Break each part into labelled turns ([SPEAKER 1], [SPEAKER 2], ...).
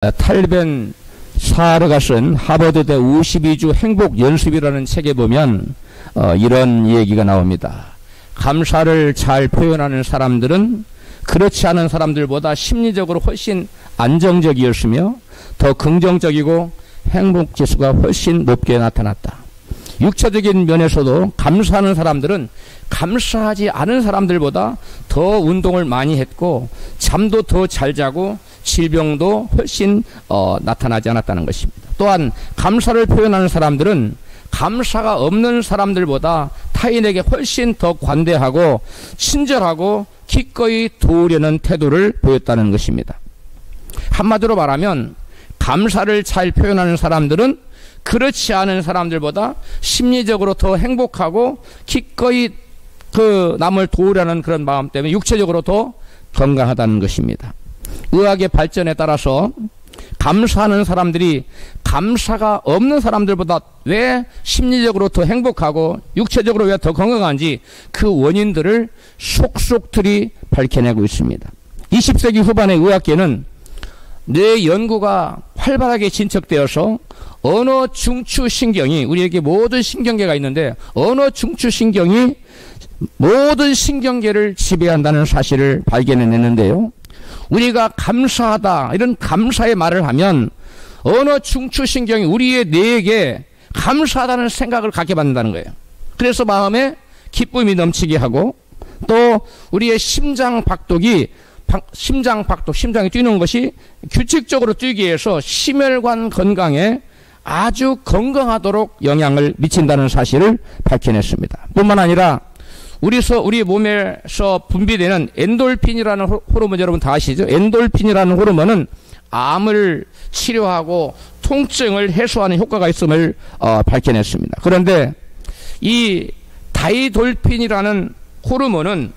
[SPEAKER 1] 탈벤 사르가 쓴 하버드대 52주 행복 연습이라는 책에 보면 이런 얘기가 나옵니다. 감사를 잘 표현하는 사람들은 그렇지 않은 사람들보다 심리적으로 훨씬 안정적이었으며 더 긍정적이고 행복 지수가 훨씬 높게 나타났다. 육체적인 면에서도 감사하는 사람들은 감사하지 않은 사람들보다 더 운동을 많이 했고 잠도 더 잘 자고 질병도 훨씬 나타나지 않았다는 것입니다. 또한 감사를 표현하는 사람들은 감사가 없는 사람들보다 타인에게 훨씬 더 관대하고 친절하고 기꺼이 도우려는 태도를 보였다는 것입니다. 한마디로 말하면 감사를 잘 표현하는 사람들은 그렇지 않은 사람들보다 심리적으로 더 행복하고 기꺼이 남을 도우려는 그런 마음 때문에 육체적으로 더 건강하다는 것입니다. 의학의 발전에 따라서 감사하는 사람들이 감사가 없는 사람들보다 왜 심리적으로 더 행복하고 육체적으로 왜 더 건강한지 그 원인들을 속속들이 밝혀내고 있습니다. 20세기 후반의 의학계는 뇌 연구가 활발하게 진척되어서 언어 중추신경이 우리에게 모든 신경계가 있는데 언어 중추신경이 모든 신경계를 지배한다는 사실을 발견해냈는데요. 우리가 감사하다 이런 감사의 말을 하면 언어 중추신경이 우리의 뇌에게 감사하다는 생각을 갖게 만든다는 거예요. 그래서 마음에 기쁨이 넘치게 하고 또 우리의 심장이 뛰는 것이 규칙적으로 뛰기 위해서 심혈관 건강에 아주 건강하도록 영향을 미친다는 사실을 밝혀냈습니다. 뿐만 아니라 우리 몸에서 분비되는 엔돌핀이라는 호르몬 여러분 다 아시죠? 엔돌핀이라는 호르몬은 암을 치료하고 통증을 해소하는 효과가 있음을 밝혀냈습니다. 그런데 이 다이돌핀이라는 호르몬은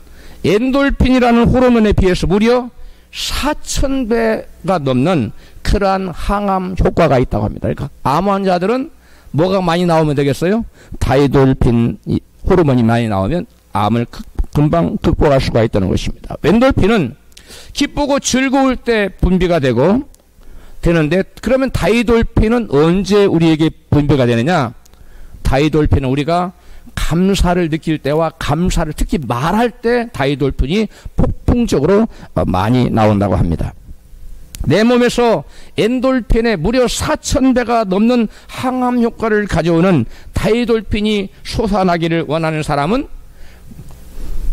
[SPEAKER 1] 엔돌핀이라는 호르몬에 비해서 무려 4,000배가 넘는 그러한 항암 효과가 있다고 합니다. 그러니까 암 환자들은 뭐가 많이 나오면 되겠어요? 다이돌핀 호르몬이 많이 나오면 암을 금방 극복할 수가 있다는 것입니다. 엔돌핀은 기쁘고 즐거울 때 분비가 되는데 그러면 다이돌핀은 언제 우리에게 분비가 되느냐? 다이돌핀은 우리가 감사를 느낄 때와 감사를 특히 말할 때 다이돌핀이 폭풍적으로 많이 나온다고 합니다. 내 몸에서 엔돌핀의 무려 4,000배가 넘는 항암 효과를 가져오는 다이돌핀이 솟아나기를 원하는 사람은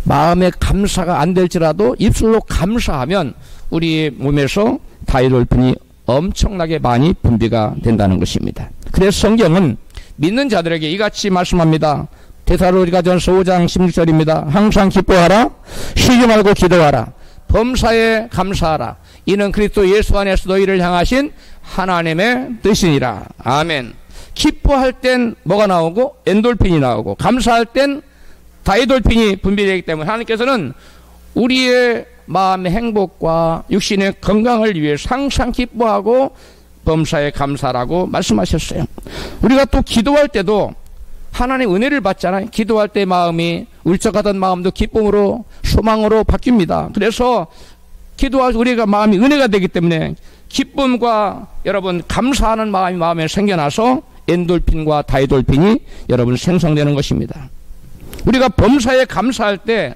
[SPEAKER 1] 마음에 감사가 안 될지라도 입술로 감사하면 우리 몸에서 다이돌핀이 엄청나게 많이 분비가 된다는 것입니다. 그래서 성경은 믿는 자들에게 이같이 말씀합니다. 데살로니가전서 5장 16절입니다. 항상 기뻐하라, 쉬지 말고 기도하라, 범사에 감사하라. 이는 그리스도 예수 안에서 너희를 향하신 하나님의 뜻이니라. 아멘. 기뻐할 땐 뭐가 나오고 엔돌핀이 나오고 감사할 땐 다이돌핀이 분비되기 때문에 하나님께서는 우리의 마음의 행복과 육신의 건강을 위해서 항상 기뻐하고 범사에 감사라고 말씀하셨어요. 우리가 또 기도할 때도 하나님의 은혜를 받잖아요. 기도할 때 마음이 울적하던 마음도 기쁨으로 소망으로 바뀝니다. 그래서 기도할 우리가 마음이 은혜가 되기 때문에 기쁨과 여러분 감사하는 마음이 마음에 생겨나서 엔돌핀과 다이돌핀이 여러분 생성되는 것입니다. 우리가 범사에 감사할 때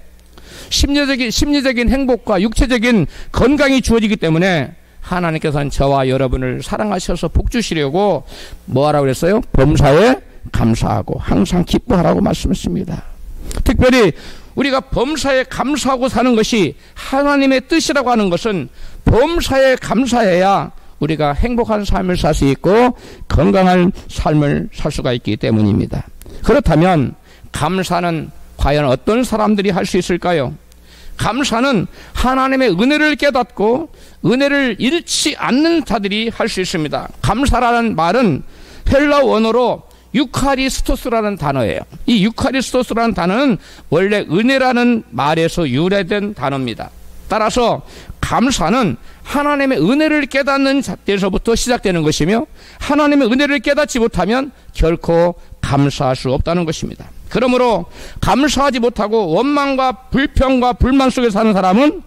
[SPEAKER 1] 심리적인 행복과 육체적인 건강이 주어지기 때문에 하나님께서는 저와 여러분을 사랑하셔서 복 주시려고 뭐하라고 그랬어요? 범사에 감사하고 항상 기뻐하라고 말씀했습니다. 특별히 우리가 범사에 감사하고 사는 것이 하나님의 뜻이라고 하는 것은 범사에 감사해야 우리가 행복한 삶을 살 수 있고 건강한 삶을 살 수가 있기 때문입니다. 그렇다면 감사는 과연 어떤 사람들이 할 수 있을까요? 감사는 하나님의 은혜를 깨닫고 은혜를 잃지 않는 자들이 할 수 있습니다. 감사라는 말은 헬라 원어로 유카리스토스라는 단어예요. 이 유카리스토스라는 단어는 원래 은혜라는 말에서 유래된 단어입니다. 따라서 감사는 하나님의 은혜를 깨닫는 데서부터 시작되는 것이며 하나님의 은혜를 깨닫지 못하면 결코 감사할 수 없다는 것입니다. 그러므로 감사하지 못하고 원망과 불평과 불만 속에 사는 사람은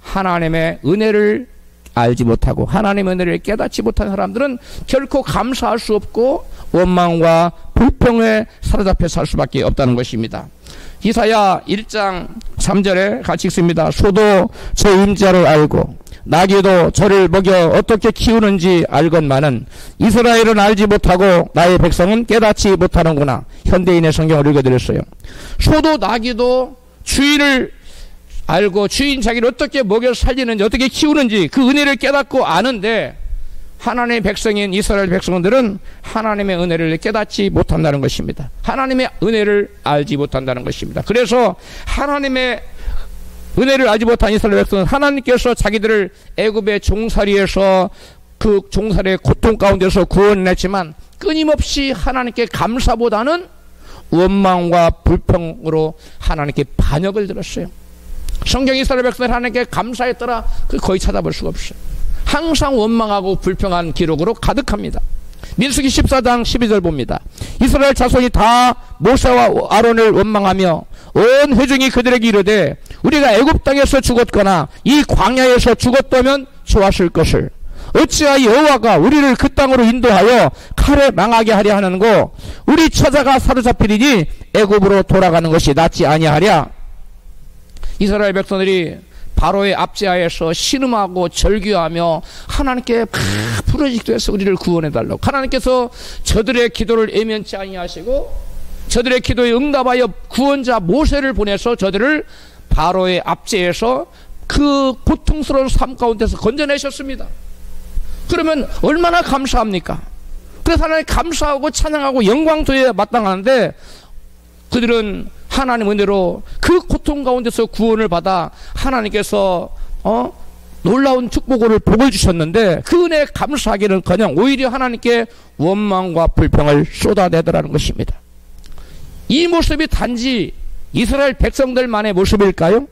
[SPEAKER 1] 하나님의 은혜를 알지 못하고 하나님의 은혜를 깨닫지 못한 사람들은 결코 감사할 수 없고 원망과 불평에 사로잡혀 살 수밖에 없다는 것입니다. 이사야 1장 3절에 같이 읽습니다. 소도 제 임자를 알고 나귀도 저를 먹여 어떻게 키우는지 알건만은 이스라엘은 알지 못하고 나의 백성은 깨닫지 못하는구나. 현대인의 성경을 읽어드렸어요. 소도 나귀도 주인을 알고 주인 자기를 어떻게 먹여 살리는지 어떻게 키우는지 그 은혜를 깨닫고 아는데 하나님의 백성인 이스라엘 백성들은 하나님의 은혜를 깨닫지 못한다는 것입니다. 하나님의 은혜를 알지 못한다는 것입니다. 그래서 하나님의 은혜를 알지 못한 이스라엘 백성은 하나님께서 자기들을 애굽의 종살이에서 그 종살이의 고통 가운데서 구원했지만 끊임없이 하나님께 감사보다는 원망과 불평으로 하나님께 반역을 들었어요. 성경 이스라엘 백성은 하나님께 감사했더라 거의 찾아볼 수가 없어요. 항상 원망하고 불평한 기록으로 가득합니다. 민수기 14장 12절 봅니다. 이스라엘 자손이 다 모세와 아론을 원망하며 온 회중이 그들에게 이르되 우리가 애굽 땅에서 죽었거나 이 광야에서 죽었다면 좋았을 것을 어찌하여 여호와가 우리를 그 땅으로 인도하여 칼에 망하게 하려 하는고 우리 처자가 사로잡히리니 애굽으로 돌아가는 것이 낫지 아니하랴. 이스라엘 백성들이 바로의 압제하에서 신음하고 절규하며 하나님께 부르짖기도 우리를 구원해달라고 하나님께서 저들의 기도를 애면치 아니하시고 저들의 기도에 응답하여 구원자 모세를 보내서 저들을 바로의 압제에서 그 고통스러운 삶 가운데서 건져내셨습니다. 그러면 얼마나 감사합니까? 그래서 하나님 감사하고 찬양하고 영광도에 마땅하는데 그들은 하나님 은혜로 그 고통 가운데서 구원을 받아 하나님께서 놀라운 축복을 복을 주셨는데 그 은혜에 감사하기는커녕 오히려 하나님께 원망과 불평을 쏟아내더라는 것입니다. 이 모습이 단지 이스라엘 백성들만의 모습일까요?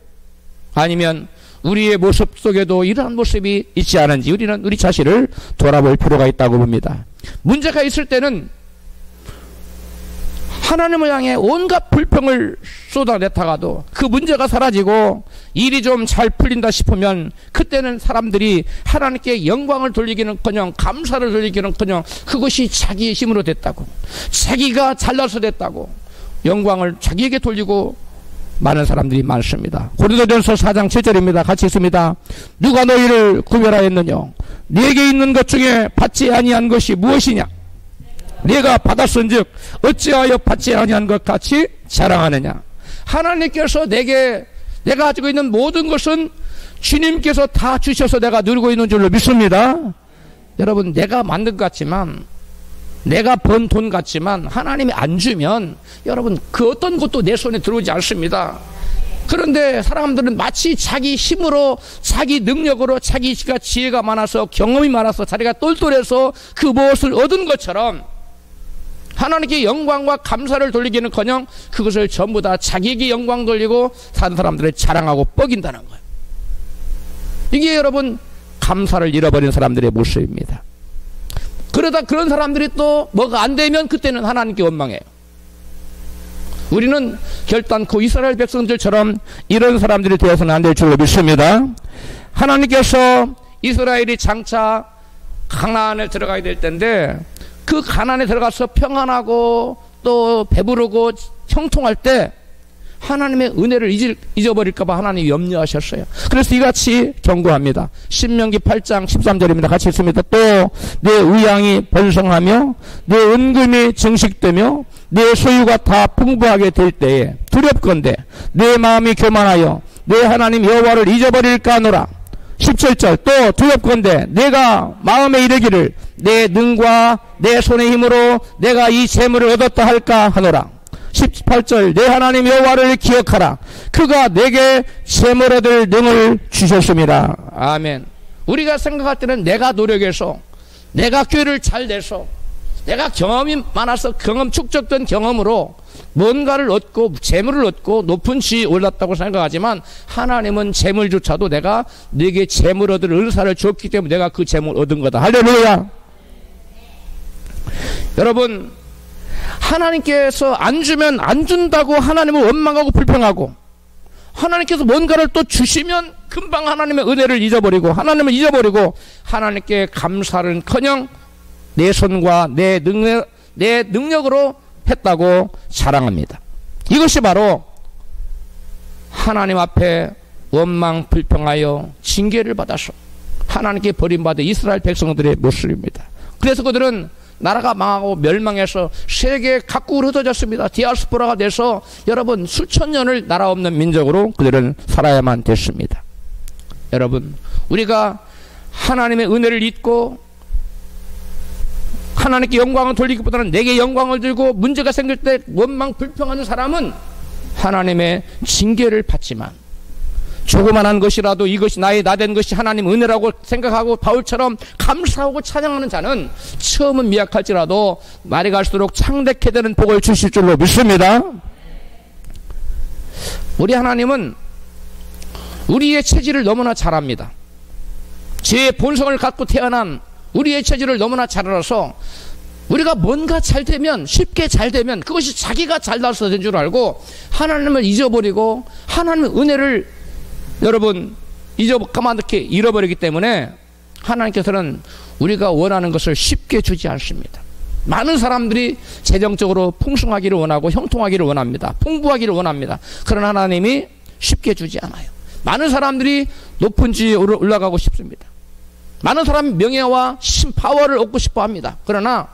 [SPEAKER 1] 아니면 우리의 모습 속에도 이러한 모습이 있지 않은지 우리는 우리 자신을 돌아볼 필요가 있다고 봅니다. 문제가 있을 때는 하나님을 향해 온갖 불평을 쏟아냈다가도 그 문제가 사라지고 일이 좀 잘 풀린다 싶으면 그때는 사람들이 하나님께 영광을 돌리기는커녕 감사를 돌리기는커녕 그것이 자기의 힘으로 됐다고 자기가 잘나서 됐다고 영광을 자기에게 돌리고 많은 사람들이 많습니다. 고린도전서 4장 7절입니다. 같이 있습니다. 누가 너희를 구별하였느냐? 네게 있는 것 중에 받지 아니한 것이 무엇이냐? 네가 받았은즉 어찌하여 받지 아니한 것 같이 자랑하느냐? 하나님께서 내가 가지고 있는 모든 것은 주님께서 다 주셔서 내가 누리고 있는 줄로 믿습니다. 여러분, 내가 만든 것 같지만 내가 번 돈 같지만 하나님이 안 주면 여러분 그 어떤 것도 내 손에 들어오지 않습니다. 그런데 사람들은 마치 자기 힘으로 자기 능력으로 자기가 지혜가 많아서 경험이 많아서 자기가 똘똘해서 그 무엇을 얻은 것처럼 하나님께 영광과 감사를 돌리기는커녕 그것을 전부 다 자기에게 영광 돌리고 다른 사람들을 자랑하고 뻐긴다는 거예요. 이게 여러분 감사를 잃어버린 사람들의 모습입니다. 그러다 그런 사람들이 또 뭐가 안 되면 그때는 하나님께 원망해요. 우리는 결단코 이스라엘 백성들처럼 이런 사람들이 되어서는 안 될 줄로 믿습니다. 하나님께서 이스라엘이 장차 가나안에 들어가야 될 텐데 그 가나안에 들어가서 평안하고 또 배부르고 형통할 때 하나님의 은혜를 잊어버릴까봐 하나님이 염려하셨어요. 그래서 이같이 경고합니다. 신명기 8장 13절입니다. 같이 읽습니다. 또 내 의향이 번성하며 내 은금이 증식되며 내 소유가 다 풍부하게 될 때에 두렵건대 내 마음이 교만하여 내 하나님 여호와를 잊어버릴까 하노라. 17절 또 두렵건대 내가 마음에 이르기를 내 능과 내 손의 힘으로 내가 이 재물을 얻었다 할까 하노라. 18절 내 하나님 여호와를 기억하라. 그가 내게 재물 얻을 능을 주셨습니다. 아멘. 우리가 생각할 때는 내가 노력해서 내가 교회를 잘 내서 내가 경험이 많아서 경험 축적된 경험으로 뭔가를 얻고 재물을 얻고 높은 지위에 올랐다고 생각하지만 하나님은 재물조차도 내가 네게 재물 얻을 은사를 줬기 때문에 내가 그 재물을 얻은 거다. 할렐루야. 여러분 하나님께서 안 준다고 하나님을 원망하고 불평하고 하나님께서 뭔가를 또 주시면 금방 하나님의 은혜를 잊어버리고 하나님을 잊어버리고 하나님께 감사는커녕 내 손과 내 능력으로 했다고 자랑합니다. 이것이 바로 하나님 앞에 원망 불평하여 징계를 받아서 하나님께 버림받은 이스라엘 백성들의 모습입니다. 그래서 그들은 나라가 망하고 멸망해서 세계 각국으로 흩어졌습니다. 디아스포라가 돼서 여러분 수천 년을 나라 없는 민족으로 그들은 살아야만 됐습니다. 여러분, 우리가 하나님의 은혜를 잊고 하나님께 영광을 돌리기보다는 내게 영광을 들고 문제가 생길 때 원망 불평하는 사람은 하나님의 징계를 받지만, 조그만한 것이라도 이것이 나된 것이 하나님 은혜라고 생각하고 바울처럼 감사하고 찬양하는 자는 처음은 미약할지라도 날이 갈수록 창대케 되는 복을 주실 줄로 믿습니다. 우리 하나님은 우리의 체질을 너무나 잘 압니다. 죄의 본성을 갖고 태어난 우리의 체질을 너무나 잘 알아서 우리가 뭔가 잘 되면, 쉽게 잘 되면 그것이 자기가 잘나서 된 줄 알고 하나님을 잊어버리고 하나님의 은혜를 여러분 까맣게 잃어버리기 때문에 하나님께서는 우리가 원하는 것을 쉽게 주지 않습니다. 많은 사람들이 재정적으로 풍성하기를 원하고 형통하기를 원합니다. 풍부하기를 원합니다. 그러나 하나님이 쉽게 주지 않아요. 많은 사람들이 높은 지위에 올라가고 싶습니다. 많은 사람이 명예와 파워를 얻고 싶어 합니다. 그러나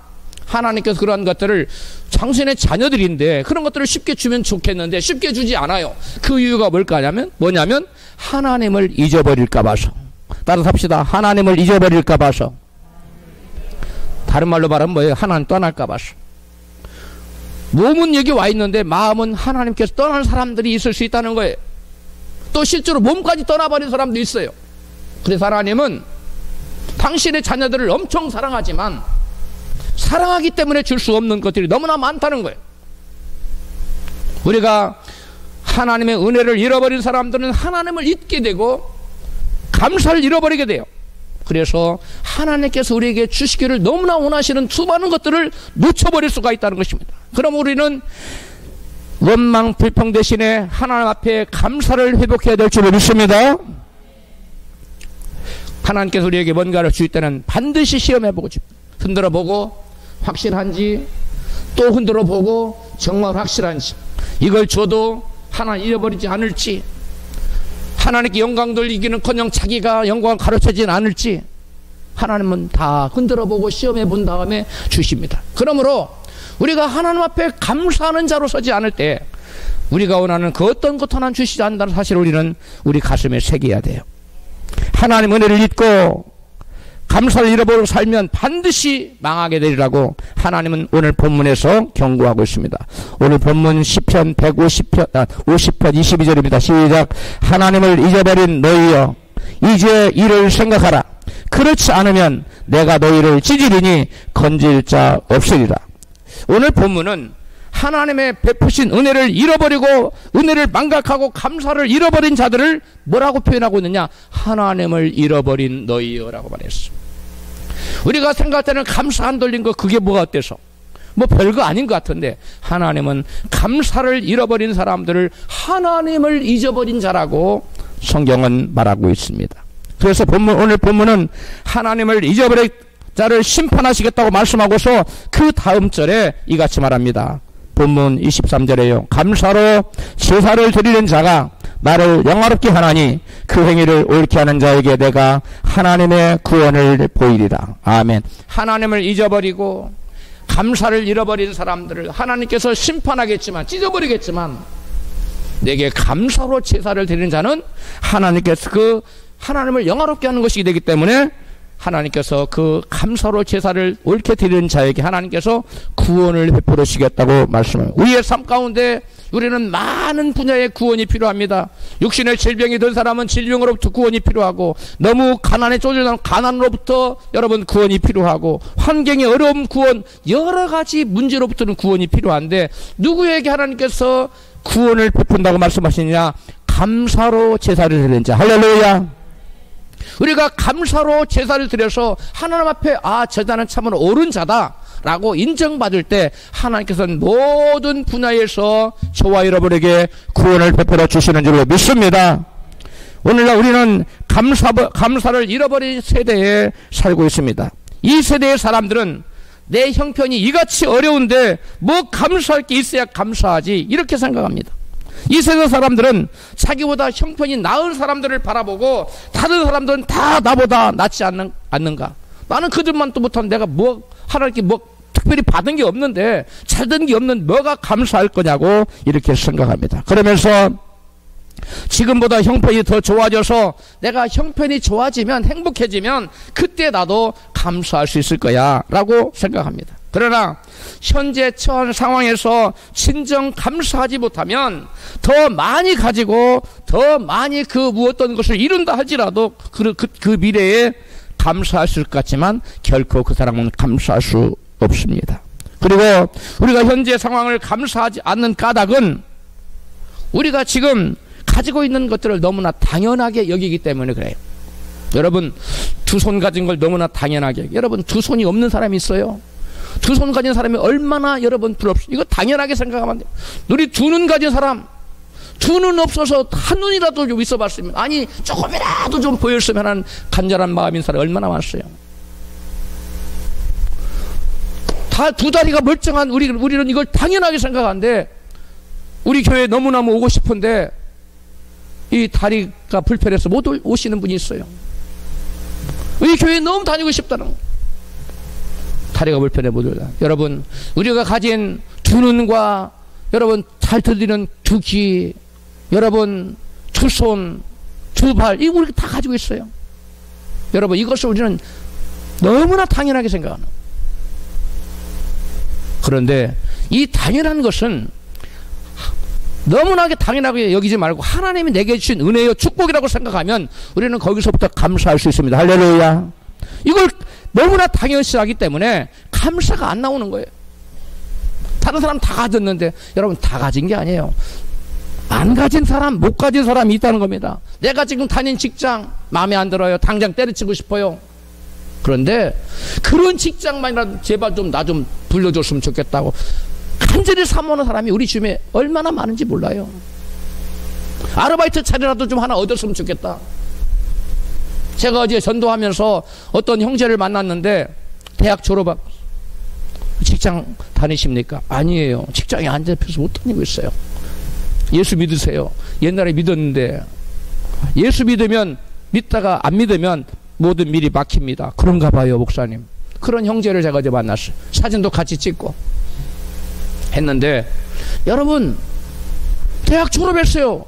[SPEAKER 1] 하나님께서 그러한 것들을 당신의 자녀들인데 그런 것들을 쉽게 주면 좋겠는데 쉽게 주지 않아요. 그 이유가 뭐냐면 하나님을 잊어버릴까 봐서. 따라서 합시다. 하나님을 잊어버릴까 봐서. 다른 말로 말하면 뭐예요? 하나님 떠날까 봐서. 몸은 여기 와 있는데 마음은 하나님께서 떠난 사람들이 있을 수 있다는 거예요. 또 실제로 몸까지 떠나버린 사람도 있어요. 그래서 하나님은 당신의 자녀들을 엄청 사랑하지만 사랑하기 때문에 줄 수 없는 것들이 너무나 많다는 거예요. 우리가 하나님의 은혜를 잃어버린 사람들은 하나님을 잊게 되고 감사를 잃어버리게 돼요. 그래서 하나님께서 우리에게 주시기를 너무나 원하시는 수많은 것들을 놓쳐버릴 수가 있다는 것입니다. 그럼 우리는 원망 불평 대신에 하나님 앞에 감사를 회복해야 될 줄을 믿습니다. 하나님께서 우리에게 뭔가를 주실 때는 반드시 시험해보고 흔들어보고 확실한지, 또 흔들어보고 정말 확실한지, 이걸 줘도 하나님 잃어버리지 않을지, 하나님께 영광 돌리기는커녕 자기가 영광을 가르쳐지지 않을지 하나님은 다 흔들어보고 시험해본 다음에 주십니다. 그러므로 우리가 하나님 앞에 감사하는 자로 서지 않을 때 우리가 원하는 그 어떤 것 하나 주시지 않는다는 사실을 우리는 우리 가슴에 새겨야 돼요. 하나님 은혜를 잊고 감사를 잃어버리고 살면 반드시 망하게 되리라고 하나님은 오늘 본문에서 경고하고 있습니다. 오늘 본문 시편 50편 22절입니다. 시작. 하나님을 잊어버린 너희여, 이제 이를 생각하라. 그렇지 않으면 내가 너희를 찢으리니 건질 자 없으리라. 오늘 본문은 하나님의 베푸신 은혜를 잃어버리고 은혜를 망각하고 감사를 잃어버린 자들을 뭐라고 표현하고 있느냐? 하나님을 잃어버린 너희여라고 말했어. 우리가 생각할 때는 감사 안 돌린 거 그게 뭐가 어때서? 뭐 별거 아닌 것 같은데 하나님은 감사를 잃어버린 사람들을 하나님을 잊어버린 자라고 성경은 말하고 있습니다. 그래서 오늘 본문은 하나님을 잊어버린 자를 심판하시겠다고 말씀하고서 그 다음 절에 이같이 말합니다. 본문 23절에요. 감사로 제사를 드리는 자가 나를 영화롭게 하나니 그 행위를 옳게 하는 자에게 내가 하나님의 구원을 보이리라. 아멘. 하나님을 잊어버리고 감사를 잃어버린 사람들을 하나님께서 심판하겠지만, 찢어버리겠지만, 내게 감사로 제사를 드리는 자는 하나님께서 그 하나님을 영화롭게 하는 것이기 되기 때문에 하나님께서 그 감사로 제사를 옳게 드리는 자에게 하나님께서 구원을 베풀으시겠다고 말씀합니다. 우리의 삶 가운데 우리는 많은 분야의 구원이 필요합니다. 육신의 질병이 든 사람은 질병으로부터 구원이 필요하고, 너무 가난에 쫓겨난 가난으로부터 여러분 구원이 필요하고, 환경의 어려움 구원, 여러 가지 문제로부터는 구원이 필요한데 누구에게 하나님께서 구원을 베푼다고 말씀하시느냐? 감사로 제사를 드리는 자. 할렐루야. 우리가 감사로 제사를 드려서 하나님 앞에 저 자는 참으로 옳은 자다 라고 인정받을 때 하나님께서는 모든 분야에서 저와 여러분에게 구원을 베풀어 주시는 줄로 믿습니다. 오늘날 우리는 감사를 잃어버린 세대에 살고 있습니다. 이 세대의 사람들은 내 형편이 이같이 어려운데 뭐 감사할 게 있어야 감사하지, 이렇게 생각합니다. 이 세대 사람들은 자기보다 형편이 나은 사람들을 바라보고 다른 사람들은 다 나보다 낫지 않는가, 나는 그들만 또 못하면 내가 뭐 하나님께 뭐 특별히 받은 게 없는데, 잘된 게 없는 뭐가 감사할 거냐고 이렇게 생각합니다. 그러면서 지금보다 형편이 더 좋아져서 내가 형편이 좋아지면, 행복해지면 그때 나도 감사할 수 있을 거야 라고 생각합니다. 그러나 현재 처한 상황에서 진정 감사하지 못하면 더 많이 가지고 더 많이 그 무엇던 것을 이룬다 할지라도 그 미래에 감사할 수 있을 것 같지만 결코 그 사람은 감사할 수 없습니다. 그리고 우리가 현재 상황을 감사하지 않는 까닭은 우리가 지금 가지고 있는 것들을 너무나 당연하게 여기기 때문에 그래요. 여러분, 두 손 가진 걸 너무나 당연하게, 여러분 두 손이 없는 사람이 있어요? 두 손 가진 사람이 얼마나 여러분 부럽습니까? 이거 당연하게 생각하면 안 돼요. 우리 두 눈 가진 사람, 두 눈 없어서 한 눈이라도 좀 있어 봤으면, 아니 조금이라도 좀 보였으면 하는 간절한 마음인 사람이 얼마나 많았어요. 다 두 다리가 멀쩡한 우리는 이걸 당연하게 생각하는데, 우리 교회에 너무너무 오고 싶은데 이 다리가 불편해서 못 오시는 분이 있어요. 우리 교회에 너무 다니고 싶다는 거. 다리가 불편해 못 올라. 여러분, 우리가 가진 두 눈과 여러분 잘 들리는 두 귀, 여러분 두 손, 두 발, 이거 우리가 다 가지고 있어요. 여러분, 이것을 우리는 너무나 당연하게 생각하는. 그런데 이 당연한 것은 너무나 당연하게 여기지 말고 하나님이 내게 주신 은혜요 축복이라고 생각하면 우리는 거기서부터 감사할 수 있습니다. 할렐루야. 이걸 너무나 당연시하기 때문에 감사가 안 나오는 거예요. 다른 사람 다 가졌는데, 여러분 다 가진 게 아니에요. 안 가진 사람, 못 가진 사람이 있다는 겁니다. 내가 지금 다닌 직장 마음에 안 들어요. 당장 때려치고 싶어요. 그런데 그런 직장만이라도 제발 좀 나 좀 불러줬으면 좋겠다고 간절히 사모하는 사람이 우리 주변에 얼마나 많은지 몰라요. 아르바이트 자리라도 좀 하나 얻었으면 좋겠다. 제가 어제 전도하면서 어떤 형제를 만났는데 대학 졸업하고 직장 다니십니까? 아니에요. 직장에 안 잡혀서 못 다니고 있어요. 예수 믿으세요. 옛날에 믿었는데, 예수 믿다가 안 믿으면 모든 일이 막힙니다. 그런가 봐요, 목사님. 그런 형제를 제가 어제 만났어요. 사진도 같이 찍고 했는데, 여러분 대학 졸업했어요.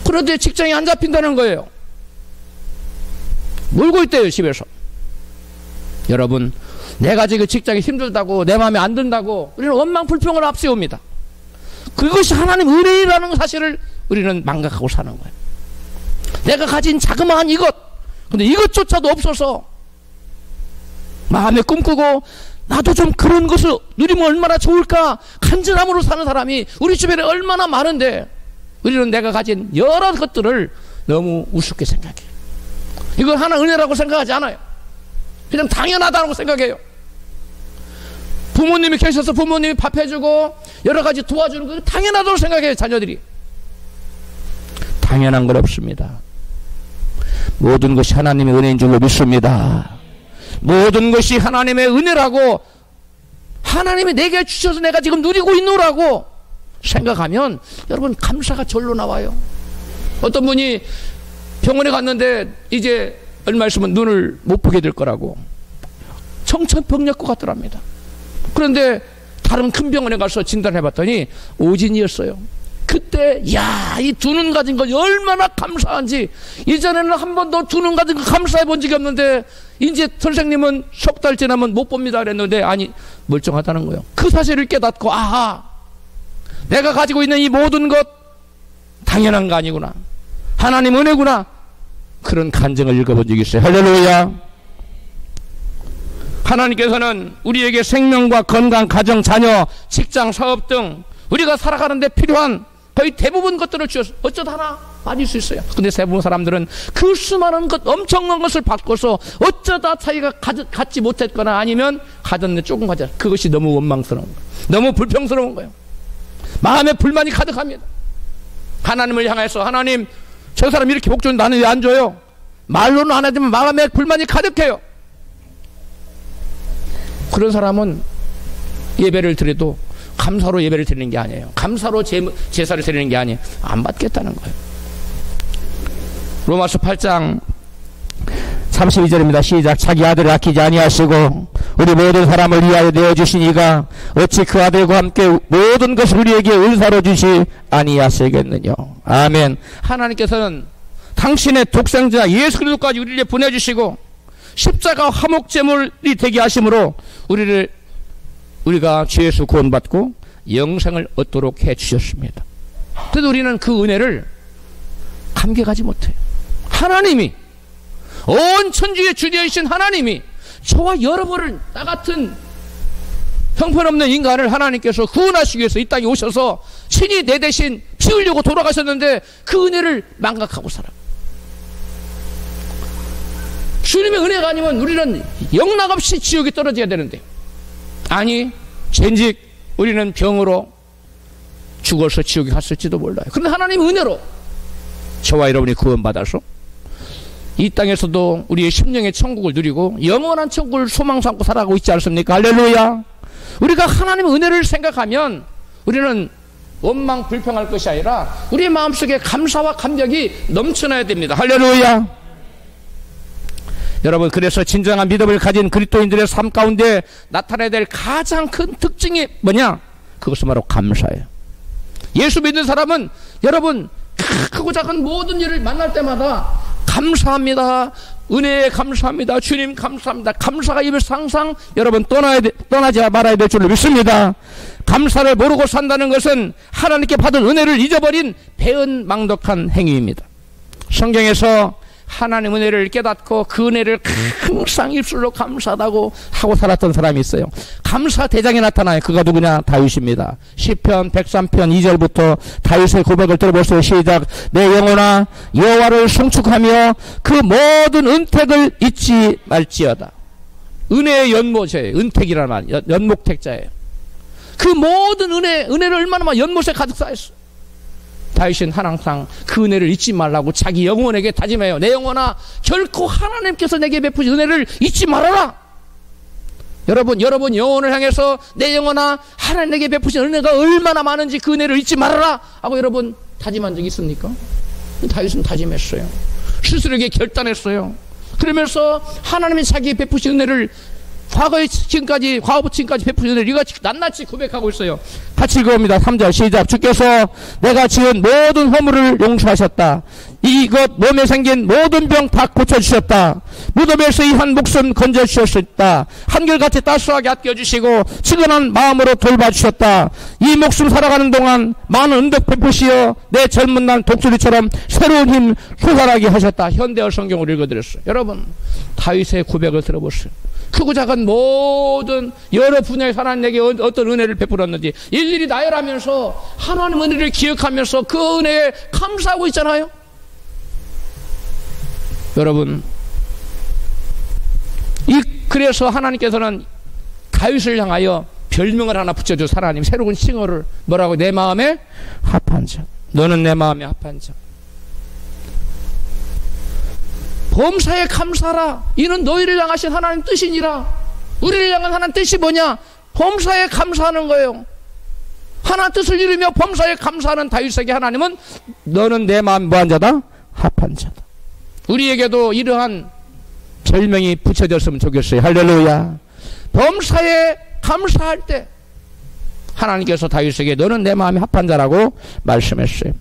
[SPEAKER 1] 그런데 직장이 안 잡힌다는 거예요. 놀고 있대요, 집에서. 여러분, 내가 지금 직장이 힘들다고, 내 마음에 안 든다고 우리는 원망 불평을 앞세웁니다. 그것이 하나님 은혜라는 사실을 우리는 망각하고 사는 거예요. 내가 가진 자그마한 이것, 근데 이것조차도 없어서 마음에 꿈꾸고 나도 좀 그런 것을 누리면 얼마나 좋을까 간절함으로 사는 사람이 우리 주변에 얼마나 많은데, 우리는 내가 가진 여러 것들을 너무 우습게 생각해요. 이걸 하나 은혜라고 생각하지 않아요. 그냥 당연하다고 생각해요. 부모님이 계셔서 부모님이 밥 해주고 여러 가지 도와주는 거 당연하다고 생각해요. 자녀들이. 당연한 건 없습니다. 모든 것이 하나님의 은혜인 줄로 믿습니다. 모든 것이 하나님의 은혜라고, 하나님이 내게 주셔서 내가 지금 누리고 있노라고 생각하면 여러분 감사가 절로 나와요. 어떤 분이 병원에 갔는데 이제 얼마 있으면 눈을 못 보게 될 거라고 청천벽력과 같더랍니다. 그런데 다른 큰 병원에 가서 진단해 봤더니 오진이었어요. 그때 야, 이 두 눈 가진 거 얼마나 감사한지, 이전에는 한 번도 두 눈 가진 거 감사해 본 적이 없는데 이제 선생님은 석 달 지나면 못 봅니다 그랬는데, 아니 멀쩡하다는 거예요. 그 사실을 깨닫고, 아하, 내가 가지고 있는 이 모든 것 당연한 거 아니구나, 하나님 은혜구나, 그런 간증을 읽어본 적이 있어요. 할렐루야. 하나님께서는 우리에게 생명과 건강, 가정, 자녀, 직장, 사업 등 우리가 살아가는 데 필요한 거의 대부분 것들을 주셔서 어쩌다 하나 빠질 수 있어요. 근데 대부분 사람들은 그 수많은 것, 엄청난 것을 받고서 어쩌다 자기가 갖지 못했거나 아니면 가졌는데 조금 가져, 그것이 너무 원망스러운 거예요. 너무 불평스러운 거예요. 마음에 불만이 가득합니다. 하나님을 향해서, 하나님 저 사람 이렇게 복 주는데 나는 왜 안 줘요? 말로는 안 하지만 마음에 불만이 가득해요. 그런 사람은 예배를 드려도 감사로 예배를 드리는 게 아니에요. 감사로 제사를 드리는 게 아니에요. 안 받겠다는 거예요. 로마서 8장 32절입니다. 시작. 자기 아들을 아끼지 아니하시고 우리 모든 사람을 위하여 내어주시니가 어찌 그 아들과 함께 모든 것을 우리에게 은사로 주시 아니하시겠느냐. 아멘. 하나님께서는 당신의 독생자 예수 그리스도까지 우리를 보내주시고 십자가 화목제물이 되게 하심으로 우리가 죄에서 구원받고 영생을 얻도록 해주셨습니다. 그래도 우리는 그 은혜를 감격하지 못해요. 하나님이, 온 천지의 주되이신 하나님이 저와 여러분을, 나 같은 형편없는 인간을 하나님께서 구원하시기 위해서 이 땅에 오셔서 친히 내 대신 피 흘리고 돌아가셨는데 그 은혜를 망각하고 살아. 주님의 은혜가 아니면 우리는 영락없이 지옥에 떨어져야 되는데, 아니 젠직 우리는 병으로 죽어서 지옥에 갔을지도 몰라요. 그런데 하나님의 은혜로 저와 여러분이 구원받아서 이 땅에서도 우리의 심령의 천국을 누리고 영원한 천국을 소망 삼고 살아가고 있지 않습니까? 할렐루야. 우리가 하나님의 은혜를 생각하면 우리는 원망 불평할 것이 아니라 우리의 마음속에 감사와 감격이 넘쳐나야 됩니다. 할렐루야. 여러분, 그래서 진정한 믿음을 가진 그리스도인들의 삶 가운데 나타나야 될 가장 큰 특징이 뭐냐? 그것은 바로 감사예요. 예수 믿는 사람은 여러분 크고 작은 모든 일을 만날 때마다 감사합니다, 은혜에 감사합니다, 주님 감사합니다, 감사가 입에서 항상 여러분 떠나지 말아야 될 줄로 믿습니다. 감사를 모르고 산다는 것은 하나님께 받은 은혜를 잊어버린 배은망덕한 행위입니다. 성경에서 하나님 은혜를 깨닫고 그 은혜를 항상 입술로 감사하다고 하고 살았던 사람이 있어요. 감사 대장에 나타나요. 그가 누구냐? 다윗입니다. 시편 103편 2절부터 다윗의 고백을 들어보세요. 시작. 내 영혼아 여호와를 송축하며 그 모든 은택을 잊지 말지어다. 은혜의 연못이에요. 은택이라는 말, 연목택자예요. 그 모든 은혜를 얼마나 많이 연못에 가득 쌓였어. 다윗은 항상 그 은혜를 잊지 말라고 자기 영혼에게 다짐해요. 내 영혼아 결코 하나님께서 내게 베푸신 은혜를 잊지 말아라. 여러분 영혼을 향해서 내 영혼아 하나님 내게 베푸신 은혜가 얼마나 많은지 그 은혜를 잊지 말아라 하고 여러분 다짐한 적이 있습니까? 다윗은 다짐했어요. 스스로에게 결단했어요. 그러면서 하나님이 자기의 베푸신 은혜를 과거의 지금까지, 과거부터 지금까지 베푸신 은혜를 이같이 낱낱이 고백하고 있어요. 같이 읽어봅니다. 3절 시작. 주께서 내가 지은 모든 허물을 용서하셨다. 이것 몸에 생긴 모든 병 다 고쳐주셨다. 무덤에서 이 한 목숨 건져주셨다. 한결같이 따스하게 아껴주시고 측은한 마음으로 돌봐주셨다. 이 목숨 살아가는 동안 많은 은덕 베푸시어 내 젊은 날 독수리처럼 새로운 힘 솟아나게 하셨다. 현대어 성경을 읽어드렸어요. 여러분 다윗의 고백을 들어보세요. 크고 작은 모든 여러 분야의 하나님에게 어떤 은혜를 베풀었는지 일일이 나열하면서 하나님 은혜를 기억하면서 그 은혜에 감사하고 있잖아요. 여러분 그래서 하나님께서는 다윗을 향하여 별명을 하나 붙여줘. 하나님 새로운 칭호를 뭐라고? 내 마음에 합한 자. 너는 내 마음에 합한 자. 범사에 감사라. 이는 너희를 향하신 하나님 뜻이니라. 우리를 향한 하나님 뜻이 뭐냐? 범사에 감사하는 거예요. 하나님 뜻을 이루며 범사에 감사하는 다윗에게 하나님은 너는 내 마음 뭐한 자다? 합한 자다. 우리에게도 이러한 별명이 붙여졌으면 좋겠어요. 할렐루야. 범사에 감사할 때 하나님께서 다윗에게 너는 내 마음에 합한 자라고 말씀했어요.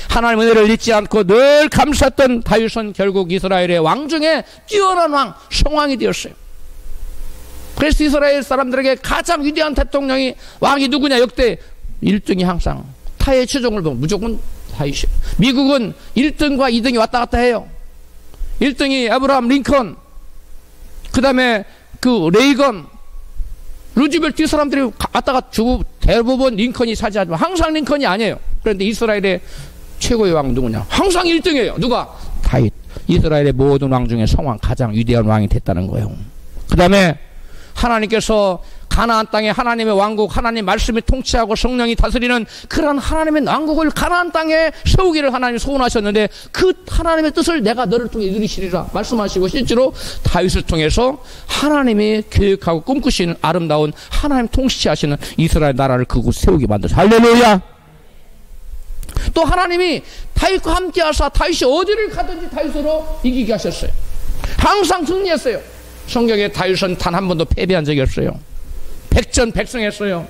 [SPEAKER 1] 하나님 은혜를 잊지 않고 늘 감사했던 다윗은 결국 이스라엘의 왕 중에 뛰어난 왕, 성왕이 되었어요. 그래서 이스라엘 사람들에게 가장 위대한 대통령이 왕이 누구냐? 역대 1등이 항상 타의 추종을 보면 무조건 다윗이에요. 미국은 1등과 2등이 왔다 갔다 해요. 1등이 아브라함 링컨, 그 다음에 그 레이건, 루즈벨트, 이 사람들이 왔다가 대부분 링컨이 차지하지만 항상 링컨이 아니에요. 그런데 이스라엘의 최고의 왕 누구냐? 항상 1등이에요. 누가? 다윗. 이스라엘의 모든 왕 중에 성왕, 가장 위대한 왕이 됐다는 거예요. 그 다음에 하나님께서 가나안 땅에 하나님의 왕국, 하나님 말씀이 통치하고 성령이 다스리는 그런 하나님의 왕국을 가나안 땅에 세우기를 하나님이 소원하셨는데 그 하나님의 뜻을 내가 너를 통해 이루시리라 말씀하시고 실제로 다윗을 통해서 하나님이 계획하고 꿈꾸시는 아름다운 하나님 통치하시는 이스라엘 나라를 그곳 세우게 만드셨어요. 할렐루야. 또 하나님이 다윗과 함께 하사 다윗이 어디를 가든지 다윗으로 이기게 하셨어요. 항상 승리했어요. 성경에 다윗은 단 한 번도 패배한 적이 없어요. 백전백승했어요.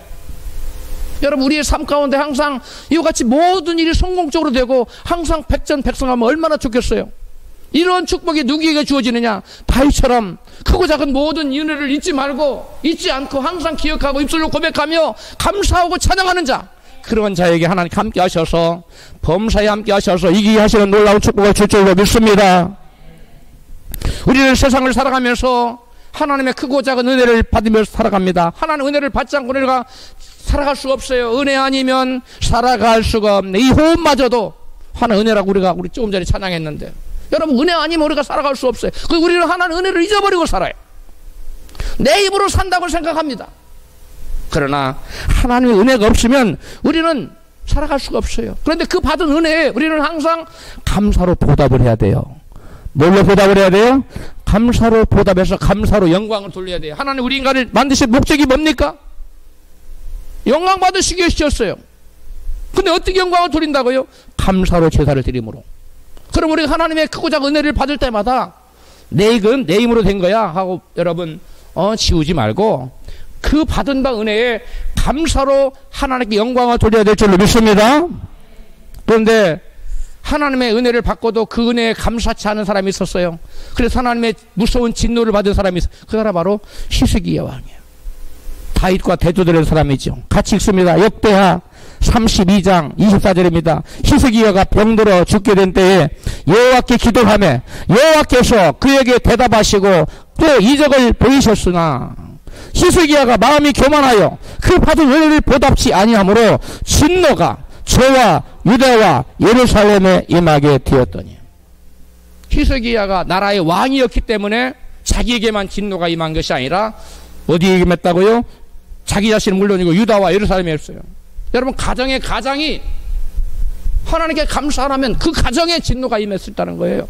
[SPEAKER 1] 여러분 우리의 삶 가운데 항상 이와 같이 모든 일이 성공적으로 되고 항상 백전백승하면 얼마나 좋겠어요. 이런 축복이 누구에게 주어지느냐? 다윗처럼 크고 작은 모든 은혜를 잊지 말고 잊지 않고 항상 기억하고 입술로 고백하며 감사하고 찬양하는 자, 그런 자에게 하나님 함께 하셔서 범사에 함께 하셔서 이기게 하시는 놀라운 축복을 줄 줄로 믿습니다. 우리는 세상을 살아가면서 하나님의 크고 작은 은혜를 받으면서 살아갑니다. 하나님의 은혜를 받지 않고 우리가 살아갈 수가 없어요. 은혜 아니면 살아갈 수가 없네. 이 호흡마저도 하나님의 은혜라고 우리가 우리 조금 전에 찬양했는데, 여러분 은혜 아니면 우리가 살아갈 수 없어요. 그리고 우리는 하나님의 은혜를 잊어버리고 살아요. 내 입으로 산다고 생각합니다. 그러나 하나님의 은혜가 없으면 우리는 살아갈 수가 없어요. 그런데 그 받은 은혜에 우리는 항상 감사로 보답을 해야 돼요. 뭘로 보답을 해야 돼요? 감사로 보답해서 감사로 영광을 돌려야 돼요. 하나님 우리 인간을 만드신 목적이 뭡니까? 영광 받으시기 위해 주셨어요. 근데 어떻게 영광을 돌린다고요? 감사로 제사를 드림으로. 그럼 우리가 하나님의 크고 작은 은혜를 받을 때마다 내 이건 내 힘으로 된 거야 하고 여러분 지우지 말고 그 받은 바 은혜에 감사로 하나님께 영광을 돌려야 될 줄로 믿습니다. 그런데 하나님의 은혜를 받고도 그 은혜에 감사치 않은 사람이 있었어요. 그래서 하나님의 무서운 진노를 받은 사람이 있어요. 그 사람 바로 히스기야 왕이에요. 다윗과 대조되는 사람이죠. 같이 읽습니다. 역대하 32장 24절입니다. 히스기야가 병들어 죽게 된 때에 여호와께 기도하며 여호와께서 그에게 대답하시고 또 이적을 보이셨으나 히스기야가 마음이 교만하여 그 받은 은혜를 보답치 아니하므로 진노가 저와 유다와 예루살렘에 임하게 되었더니, 히스기야가 나라의 왕이었기 때문에 자기에게만 진노가 임한 것이 아니라 어디에 임했다고요? 자기 자신은 물론이고 유다와 예루살렘에 있어요. 여러분 가정의 가장이 하나님께 감사 안 하면 그 가정에 진노가 임했었다는 거예요.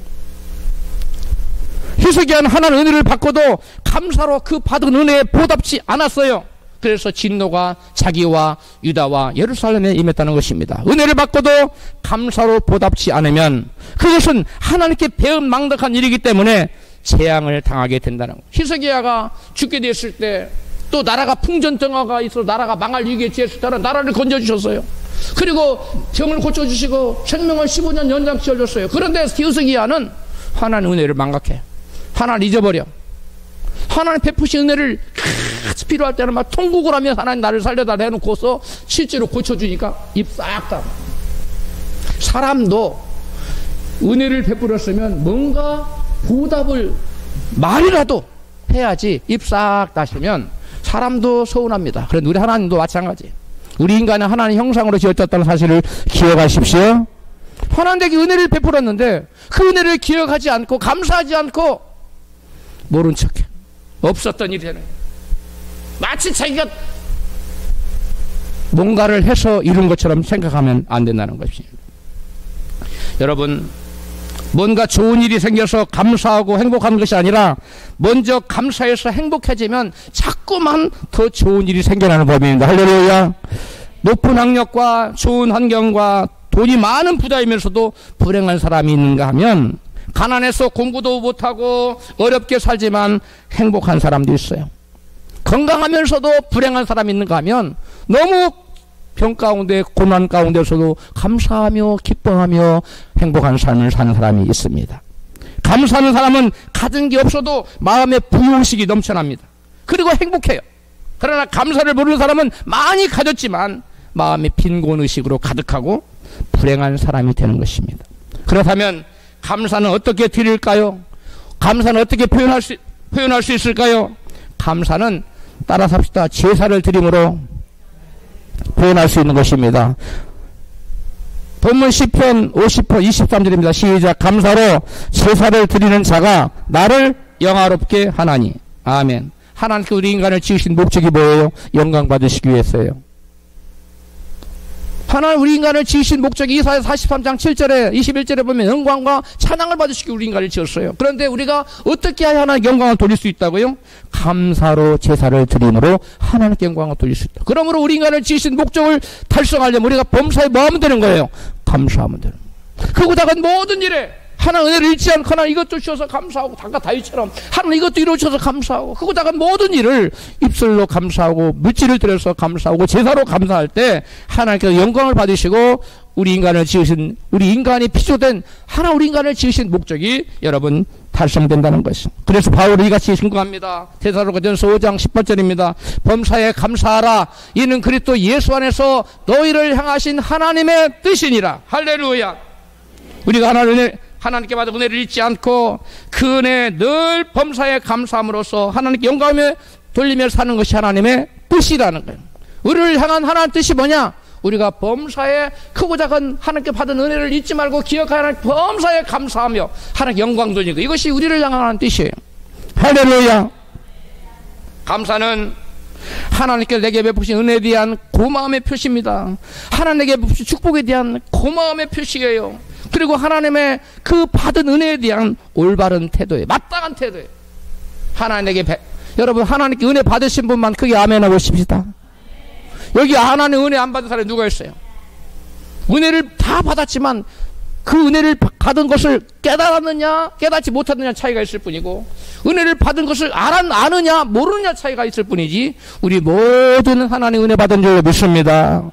[SPEAKER 1] 히스기야는 하나님의 은혜를 받고도 감사로 그 받은 은혜에 보답지 않았어요. 그래서 진노가 자기와 유다와 예루살렘에 임했다는 것입니다. 은혜를 받고도 감사로 보답지 않으면 그것은 하나님께 배은망덕한 일이기 때문에 재앙을 당하게 된다는 거예요. 히스기야가 죽게 됐을 때 또 나라가 풍전등화가 있어 나라가 망할 위기에 처했을 때는 나라를 건져주셨어요. 그리고 병을 고쳐주시고 생명을 15년 연장시켜줬어요. 그런데 히스기야는 하나님 은혜를 망각해. 하나님 잊어버려. 하나님 베푸신 은혜를 필요할 때는 막 통곡을 하며 하나님 나를 살려다 해놓고서 실제로 고쳐주니까 입 싹 다. 사람도 은혜를 베풀었으면 뭔가 보답을 말이라도 해야지 입 싹 다시면 사람도 서운합니다. 그런데 우리 하나님도 마찬가지. 우리 인간은 하나님 형상으로 지어졌다는 사실을 기억하십시오. 하나님에게 은혜를 베풀었는데 그 은혜를 기억하지 않고 감사하지 않고 모른 척해. 없었던 일이 되는 거예요. 마치 자기가 뭔가를 해서 이룬 것처럼 생각하면 안 된다는 것입니다. 여러분, 뭔가 좋은 일이 생겨서 감사하고 행복한 것이 아니라 먼저 감사해서 행복해지면 자꾸만 더 좋은 일이 생겨나는 법입니다. 할렐루야. 높은 학력과 좋은 환경과 돈이 많은 부자이면서도 불행한 사람이 있는가 하면, 가난해서 공부도 못하고 어렵게 살지만 행복한 사람도 있어요. 건강하면서도 불행한 사람이 있는가 하면 너무 병 가운데 고난 가운데서도 감사하며 기뻐하며 행복한 삶을 사는 사람이 있습니다. 감사하는 사람은 가진 게 없어도 마음에 부유의식이 넘쳐납니다. 그리고 행복해요. 그러나 감사를 모르는 사람은 많이 가졌지만 마음에 빈곤의식으로 가득하고 불행한 사람이 되는 것입니다. 그렇다면 감사는 어떻게 드릴까요? 감사는 어떻게 표현할 수 있을까요? 감사는 따라서 합시다. 제사를 드림으로 표현할 수 있는 것입니다. 본문 시편 50편 23절입니다. 시작. 감사로 제사를 드리는 자가 나를 영화롭게 하나니. 아멘. 하나님께 우리 인간을 지으신 목적이 뭐예요? 영광 받으시기 위해서예요. 하나님 우리 인간을 지으신 목적이 이사야 43장 7절에 21절에 보면 영광과 찬양을 받으시기 우리 인간을 지었어요. 그런데 우리가 어떻게 해야 하나님께 영광을 돌릴 수 있다고요? 감사로 제사를 드림으로 하나님께 영광을 돌릴 수 있다. 그러므로 우리 인간을 지으신 목적을 달성하려면 우리가 범사에 뭐 하면 되는 거예요? 감사하면 되는 거예요. 크고 작은 모든 일에 하나님 은혜를 잊지 않고 하나님 이것도 주셔서 감사하고 아까 다윗처럼 하나님 이것도 이루어주셔서 감사하고 크고 작은 모든 일을 입술로 감사하고 물질을 들여서 감사하고 제사로 감사할 때 하나님께서 영광을 받으시고 우리 인간을 지으신 우리 인간이 피조된 하나 우리 인간을 지으신 목적이 여러분 달성된다는 것이죠. 그래서 바울이 이같이 신고합니다. 데살로니가전서 5장 18절입니다. 범사에 감사하라. 이는 그리스도 예수 안에서 너희를 향하신 하나님의 뜻이니라. 할렐루야. 우리가 하나님께 받은 은혜를 잊지 않고 그 은혜에 늘 범사에 감사함으로써 하나님께 영광을 돌리며 사는 것이 하나님의 뜻이라는 거예요. 우리를 향한 하나님의 뜻이 뭐냐? 우리가 범사에 크고 작은 하나님께 받은 은혜를 잊지 말고 기억하여 범사에 감사하며 하나님께 영광 돌리는 것. 이것이 우리를 향한 하나님의 뜻이에요. 할렐루야. 감사는 하나님께 내게 베푸신 은혜에 대한 고마움의 표시입니다. 하나님 내게 베푸신 축복에 대한 고마움의 표시예요. 그리고 하나님의 그 받은 은혜에 대한 올바른 태도에 마땅한 태도에 하나님에게 여러분 하나님께 은혜 받으신 분만 크게 아멘 하고 싶시다. 여기 하나님 은혜 안 받은 사람이 누가 있어요? 은혜를 다 받았지만 그 은혜를 받은 것을 깨달았느냐 깨닫지 못하느냐 차이가 있을 뿐이고 은혜를 받은 것을 아느냐 모르느냐 차이가 있을 뿐이지 우리 모두는 하나님 은혜 받은 줄 믿습니다.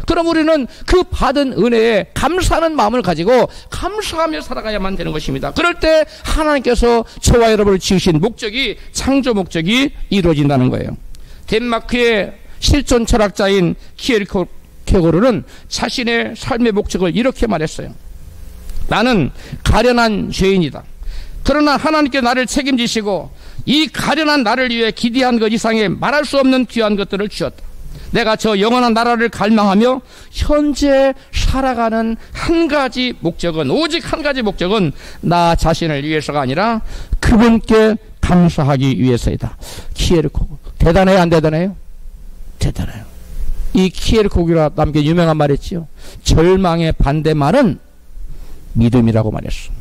[SPEAKER 1] 그럼 우리는 그 받은 은혜에 감사하는 마음을 가지고 감사하며 살아가야만 되는 것입니다. 그럴 때 하나님께서 저와 여러분을 지으신 목적이 창조 목적이 이루어진다는 거예요. 덴마크의 실존 철학자인 키에르케고르는 자신의 삶의 목적을 이렇게 말했어요. 나는 가련한 죄인이다. 그러나 하나님께 나를 책임지시고 이 가련한 나를 위해 기대한 것 이상의 말할 수 없는 귀한 것들을 주었다. 내가 저 영원한 나라를 갈망하며 현재 살아가는 한 가지 목적은 오직 한 가지 목적은 나 자신을 위해서가 아니라 그분께 감사하기 위해서이다. 키에르코그 대단해요 안 대단해요? 대단해요. 이 키에르코그가 남긴 유명한 말 했지요. 절망의 반대말은 믿음이라고 말했어.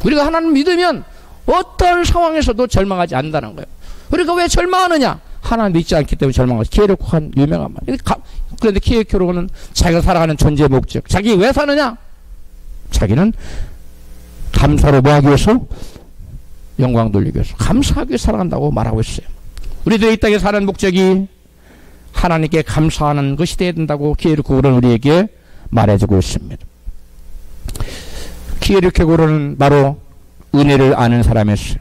[SPEAKER 1] 우리가 하나님 믿으면 어떤 상황에서도 절망하지 않는다는 거예요. 우리가 왜 절망하느냐? 하나님 믿지 않기 때문에 절망하지. 키에르코그한 유명한 말. 그런데 키에르코그는 자기가 살아가는 존재의 목적. 자기 왜 사느냐? 자기는 감사로 뭐 하기 위해서? 영광 돌리기 위해서. 감사하기 위해서 살아간다고 말하고 있어요. 우리들이 이 땅에 사는 목적이 하나님께 감사하는 것이 되어야 된다고 키에르코그는 우리에게 말해주고 있습니다. 키에르코그는 바로 은혜를 아는 사람이었어요.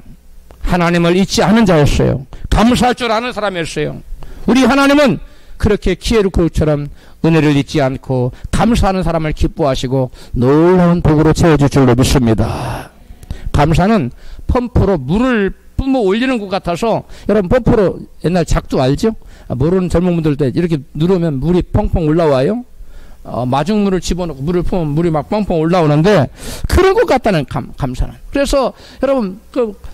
[SPEAKER 1] 하나님을 잊지 않은 자였어요. 감사할 줄 아는 사람이었어요. 우리 하나님은 그렇게 키에르코그처럼 은혜를 잊지 않고 감사하는 사람을 기뻐하시고 놀라운 복으로 채워줄 줄로 믿습니다. 감사는 펌프로 물을 뿜어 올리는 것 같아서 여러분 펌프로 옛날 작두 알죠? 모르는 젊은 분들도 이렇게 누르면 물이 펑펑 올라와요. 마중물을 집어넣고 물을 품으면 물이 막 뻥뻥 올라오는데 그런 것 같다는 감사는. 그래서 여러분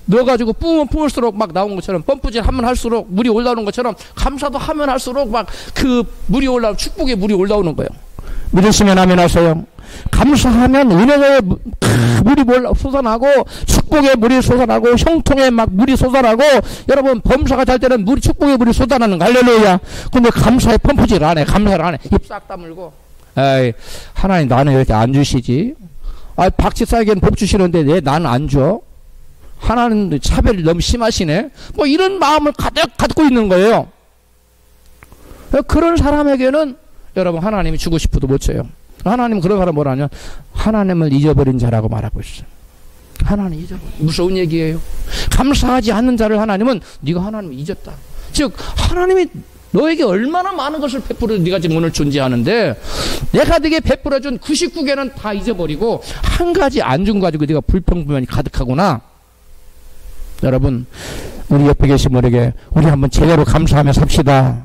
[SPEAKER 1] 넣어가지고 뿜을수록 막 나온 것처럼 펌프질 하면 할수록 물이 올라오는 것처럼 감사도 하면 할수록 막 그 물이 올라오고 축복의 물이 올라오는 거예요. 믿으시면 아멘 하세요. 감사하면 은혜의 물이 솟아나고 축복의 물이 솟아나고 형통에 막 물이 솟아나고 여러분 범사가 잘 때는 물이 축복의 물이 쏟아나는 거 할렐루야. 근데 감사에 펌프질 안 해. 감사를 안 해. 입 싹 다물고 에이 하나님 나는 왜 이렇게 안 주시지? 박 집사에게는 복 주시는데 왜 나는 안 줘? 하나님 차별이 너무 심하시네. 뭐 이런 마음을 가득 갖고 있는 거예요. 그런 사람에게는 여러분 하나님이 주고 싶어도 못 줘요. 하나님은 그런 사람 뭐라 하냐? 하나님을 잊어버린 자라고 말하고 있어요. 하나님 잊어버린 무서운 얘기예요. 감사하지 않는 자를 하나님은 네가 하나님을 잊었다. 즉 하나님이 너에게 얼마나 많은 것을 베풀어도 네가 지금 오늘 존재하는데 내가 네게 베풀어준 99개는 다 잊어버리고 한 가지 안 준 가지고 네가 불평불만이 가득하구나. 여러분 우리 옆에 계신 분에게 우리 한번 제대로 감사하며 삽시다.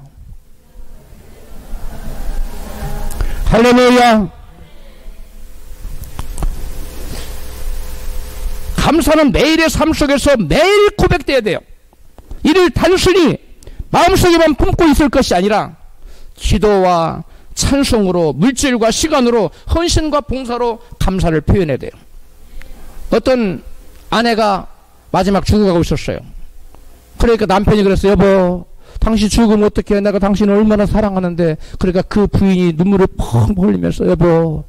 [SPEAKER 1] 할렐루야. 감사는 매일의 삶 속에서 매일 고백돼야 돼요. 이를 단순히 마음속에만 품고 있을 것이 아니라 기도와 찬송으로, 물질과 시간으로, 헌신과 봉사로 감사를 표현해야 돼요. 어떤 아내가 마지막 죽어가고 있었어요. 그러니까 남편이 그랬어요. 여보, 당신 죽으면 어떡해? 내가 당신을 얼마나 사랑하는데. 그러니까 그 부인이 눈물을 펑 흘리면서, 여보,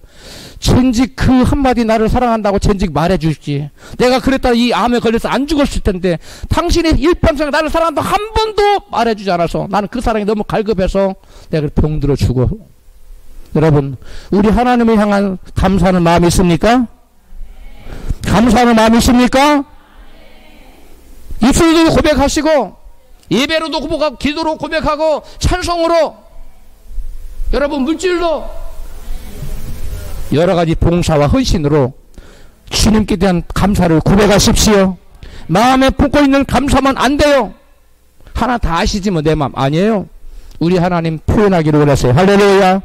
[SPEAKER 1] 전직 그 한마디 나를 사랑한다고 전직 말해주시지. 내가 그랬다 이 암에 걸려서 안 죽었을 텐데 당신이 일평생 나를 사랑한다고 한 번도 말해주지 않아서 나는 그 사랑이 너무 갈급해서 내가 병들어 죽어. 여러분, 우리 하나님을 향한 감사하는 마음이 있습니까? 감사하는 마음이 있습니까? 입술도 고백하시고 예배로도 고백하고 기도로 고백하고 찬송으로, 여러분 물질도 여러가지 봉사와 헌신으로 주님께 대한 감사를 고백하십시오. 마음에 품고 있는 감사만 안 돼요. 하나 다 아시지 뭐 내 마음. 아니에요. 우리 하나님 표현하기를 원하세요. 할렐루야.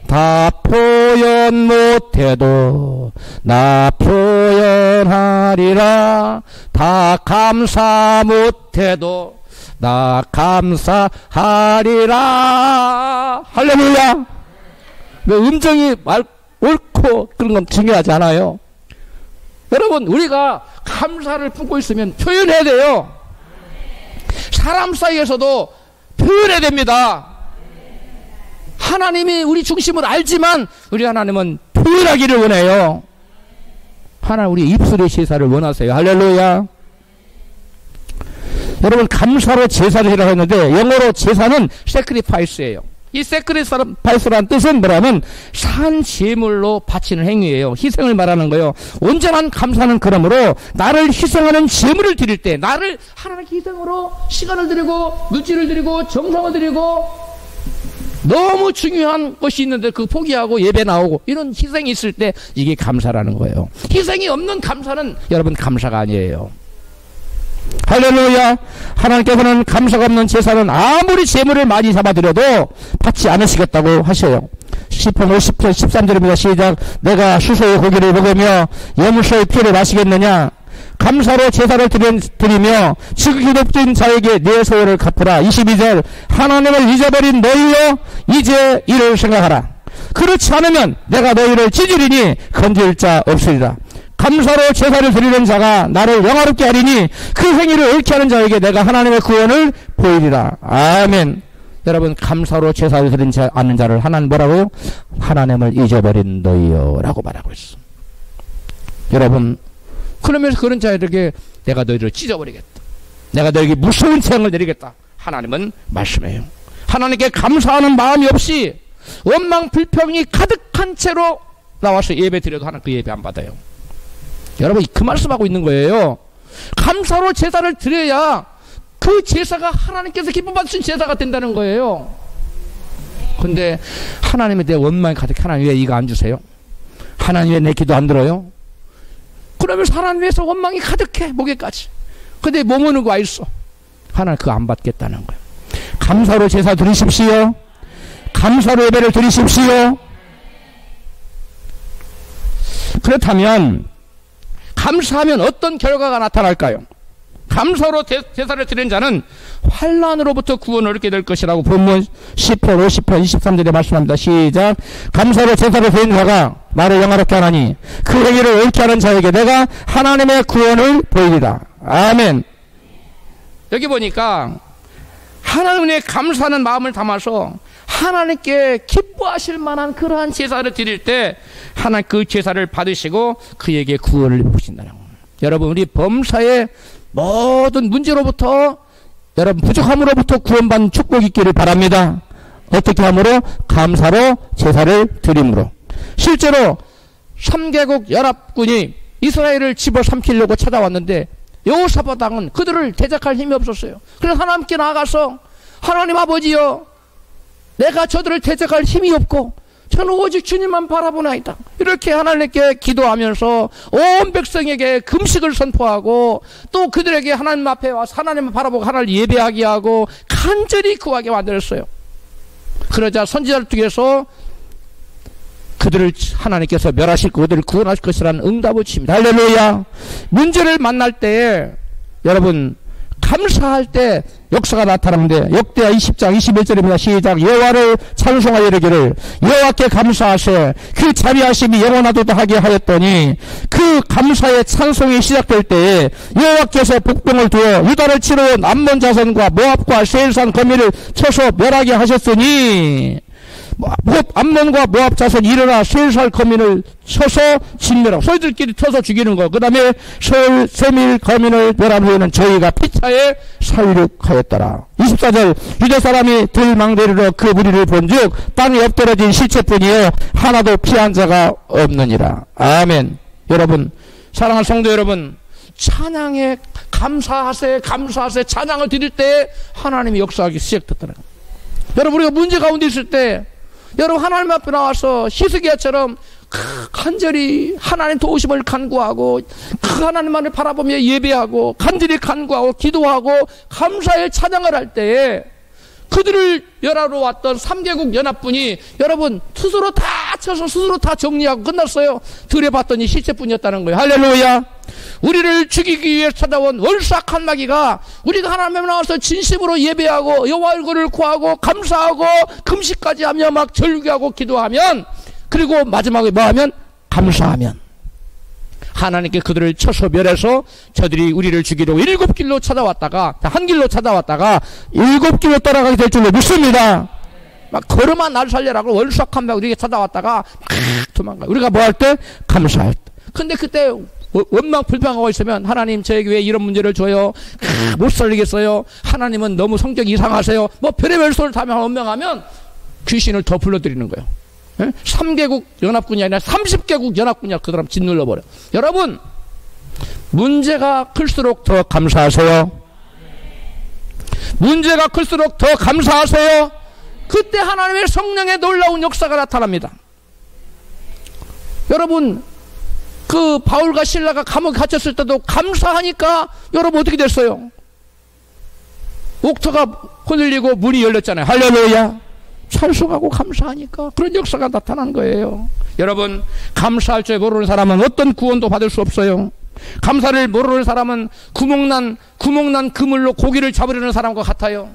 [SPEAKER 1] 다 표현 못해도 나 표현하리라. 다 감사 못해도 나 감사하리라. 할렐루야. 그 음정이 옳고 그런 건 중요하지 않아요. 여러분, 우리가 감사를 품고 있으면 표현해야 돼요. 사람 사이에서도 표현해야 됩니다. 하나님이 우리 중심을 알지만 우리 하나님은 표현하기를 원해요. 하나님 우리 입술의 제사를 원하세요. 할렐루야. 여러분, 감사로 제사를 하라고 했는데 영어로 제사는 sacrifice예요. 이 sacrifice라는 뜻은 뭐라면 산 제물로 바치는 행위예요. 희생을 말하는 거예요. 온전한 감사는 그러므로 나를 희생하는 제물을 드릴 때, 나를 하나님께 희생으로 시간을 드리고 물질을 드리고 정성을 드리고 너무 중요한 것이 있는데 그 포기하고 예배 나오고 이런 희생이 있을 때 이게 감사라는 거예요. 희생이 없는 감사는 여러분 감사가 아니에요. 할렐루야. 하나님께서는 감사가 없는 제사는 아무리 재물을 많이 잡아들여도 받지 않으시겠다고 하셔요. 시편 50편 13절입니다. 시작. 내가 수소의 고기를 먹으며 여물소의 피를 마시겠느냐. 감사로 제사를 드리며 지극히 높은 자에게 내 소유를 갚으라. 22절. 하나님을 잊어버린 너희여 이제 이를 생각하라. 그렇지 않으면 내가 너희를 찢으리니 건질 자 없으리라. 감사로 제사를 드리는 자가 나를 영화롭게 하리니 그 행위를 옳게 하는 자에게 내가 하나님의 구원을 보이리라. 아멘. 여러분, 감사로 제사를 드리지 않는 자를 하나님 뭐라고요? 하나님을 잊어버린 너희여 라고 말하고 있어. 여러분, 그러면서 그런 자에게 내가 너희를 찢어버리겠다. 내가 너에게 무서운 재앙을 내리겠다. 하나님은 말씀해요. 하나님께 감사하는 마음이 없이 원망 불평이 가득한 채로 나와서 예배 드려도 하나님 그 예배 안 받아요. 여러분, 그 말씀하고 있는 거예요. 감사로 제사를 드려야 그 제사가 하나님께서 기쁨 받으신 제사가 된다는 거예요. 근데 하나님에 대해 원망이 가득해. 하나님 왜 이거 안 주세요? 하나님 왜 내 기도 안 들어요? 그러면서 하나님에서 원망이 가득해 목에까지. 근데 몸은 와 있어. 하나님 그거 안 받겠다는 거예요. 감사로 제사 드리십시오. 감사로 예배를 드리십시오. 그렇다면 감사하면 어떤 결과가 나타날까요? 감사로 제사를 드린 자는 환난으로부터 구원을 얻게 될 것이라고 본문 시편 50편 23절에 말씀합니다. 시작. 감사로 제사를 드린 자가 나를 영화롭게 하나니 그 행위를 옳게 하는 자에게 내가 하나님의 구원을 보이리라. 아멘. 여기 보니까 하나님의 감사하는 마음을 담아서 하나님께 기뻐하실 만한 그러한 제사를 드릴 때 하나님 그 제사를 받으시고 그에게 구원을 보신다는 겁니다. 여러분, 우리 범사의 모든 문제로부터, 여러분 부족함으로부터 구원받는 축복이 있기를 바랍니다. 어떻게 함으로? 감사로 제사를 드림으로. 실제로 3개국 연합군이 이스라엘을 집어삼키려고 찾아왔는데 여호사밧 왕은 그들을 대적할 힘이 없었어요. 그래서 하나님께 나아가서 하나님 아버지여, 내가 저들을 대적할 힘이 없고 저는 오직 주님만 바라보나이다. 이렇게 하나님께 기도하면서 온 백성에게 금식을 선포하고 또 그들에게 하나님 앞에 와서 하나님을 바라보고 하나님을 예배하게 하고 간절히 구하게 만들었어요. 그러자 선지자를 통해서 그들을 하나님께서 멸하실 거, 그들을 구원하실 것이라는 응답을 칩니다. 할렐루야. 문제를 만날 때에 여러분 감사할 때 역사가 나타나는데 역대하 20장 21절입니다. 시작. 여호와를 찬송하여 이르기를 여호와께 감사하세 그 자비하심이 영원하도다 하게 하였더니 그 감사의 찬송이 시작될 때에 여호와께서 복병을 두어 유다를 치러 온 암몬 자손과 모압과 세일산 거민을 쳐서 멸하게 하셨으니 암몬과 모압 자손 일어나 세일산 거민을 쳐서 진멸하고 소희들끼리 쳐서 죽이는 거. 그 다음에 세밀 거민을 멸한 후에는 저희가 피차에 살육하였더라. 24절 유대 사람이 들망대리로 그 무리를 본즉 땅에 엎드러진 시체뿐이요 하나도 피한 자가 없느니라. 아멘. 여러분, 사랑하는 성도 여러분, 찬양에 감사하세 감사하세 찬양을 드릴 때 하나님이 역사하기 시작됐다는 겁니다. 여러분, 우리가 문제 가운데 있을 때 여러분 하나님 앞에 나와서 히스기야처럼 간절히 하나님 도우심을 간구하고 그 하나님만을 바라보며 예배하고 간절히 간구하고 기도하고 감사의 찬양을 할 때에 그들을 멸하러 왔던 3개국 연합군이 여러분 스스로 다 쳐서 스스로 다 정리하고 끝났어요. 들에 봤더니 시체뿐이었다는 거예요. 할렐루야. 우리를 죽이기 위해 찾아온 월삭한 마귀가 우리가 하나님 앞에 나와서 진심으로 예배하고 여호와 얼굴을 구하고 감사하고 금식까지 하며 막 절규하고 기도하면 그리고 마지막에 뭐하면 감사하면 하나님께 그들을 쳐서 멸해서 저들이 우리를 죽이려고 7길로 찾아왔다가 한 길로 찾아왔다가 7길로 따라가게 될 줄로 믿습니다. 막 걸어만 날 살려라고 월삭한 마귀가 우리에게 찾아왔다가 막 도망가요. 우리가 뭐 할 때? 감사할 때. 근데 그때 원망 불평하고 있으면 하나님 저에게 왜 이런 문제를 줘요? 못 살리겠어요? 하나님은 너무 성격이 이상하세요? 뭐 별의별 소리를 다 원망하면 귀신을 더 불러들이는 거예요. 3개국 연합군이 아니라 30개국 연합군이 그 사람 짓눌러버려. 여러분, 문제가 클수록 더 감사하세요. 문제가 클수록 더 감사하세요. 그때 하나님의 성령의 놀라운 역사가 나타납니다. 여러분, 그 바울과 실라가 감옥에 갇혔을 때도 감사하니까 여러분 어떻게 됐어요? 옥터가 흔들리고 문이 열렸잖아요. 할렐루야. 찬송하고 감사하니까 그런 역사가 나타나는 거예요. 여러분, 감사할 줄 모르는 사람은 어떤 구원도 받을 수 없어요. 감사를 모르는 사람은 구멍난 그물로 고기를 잡으려는 사람과 같아요.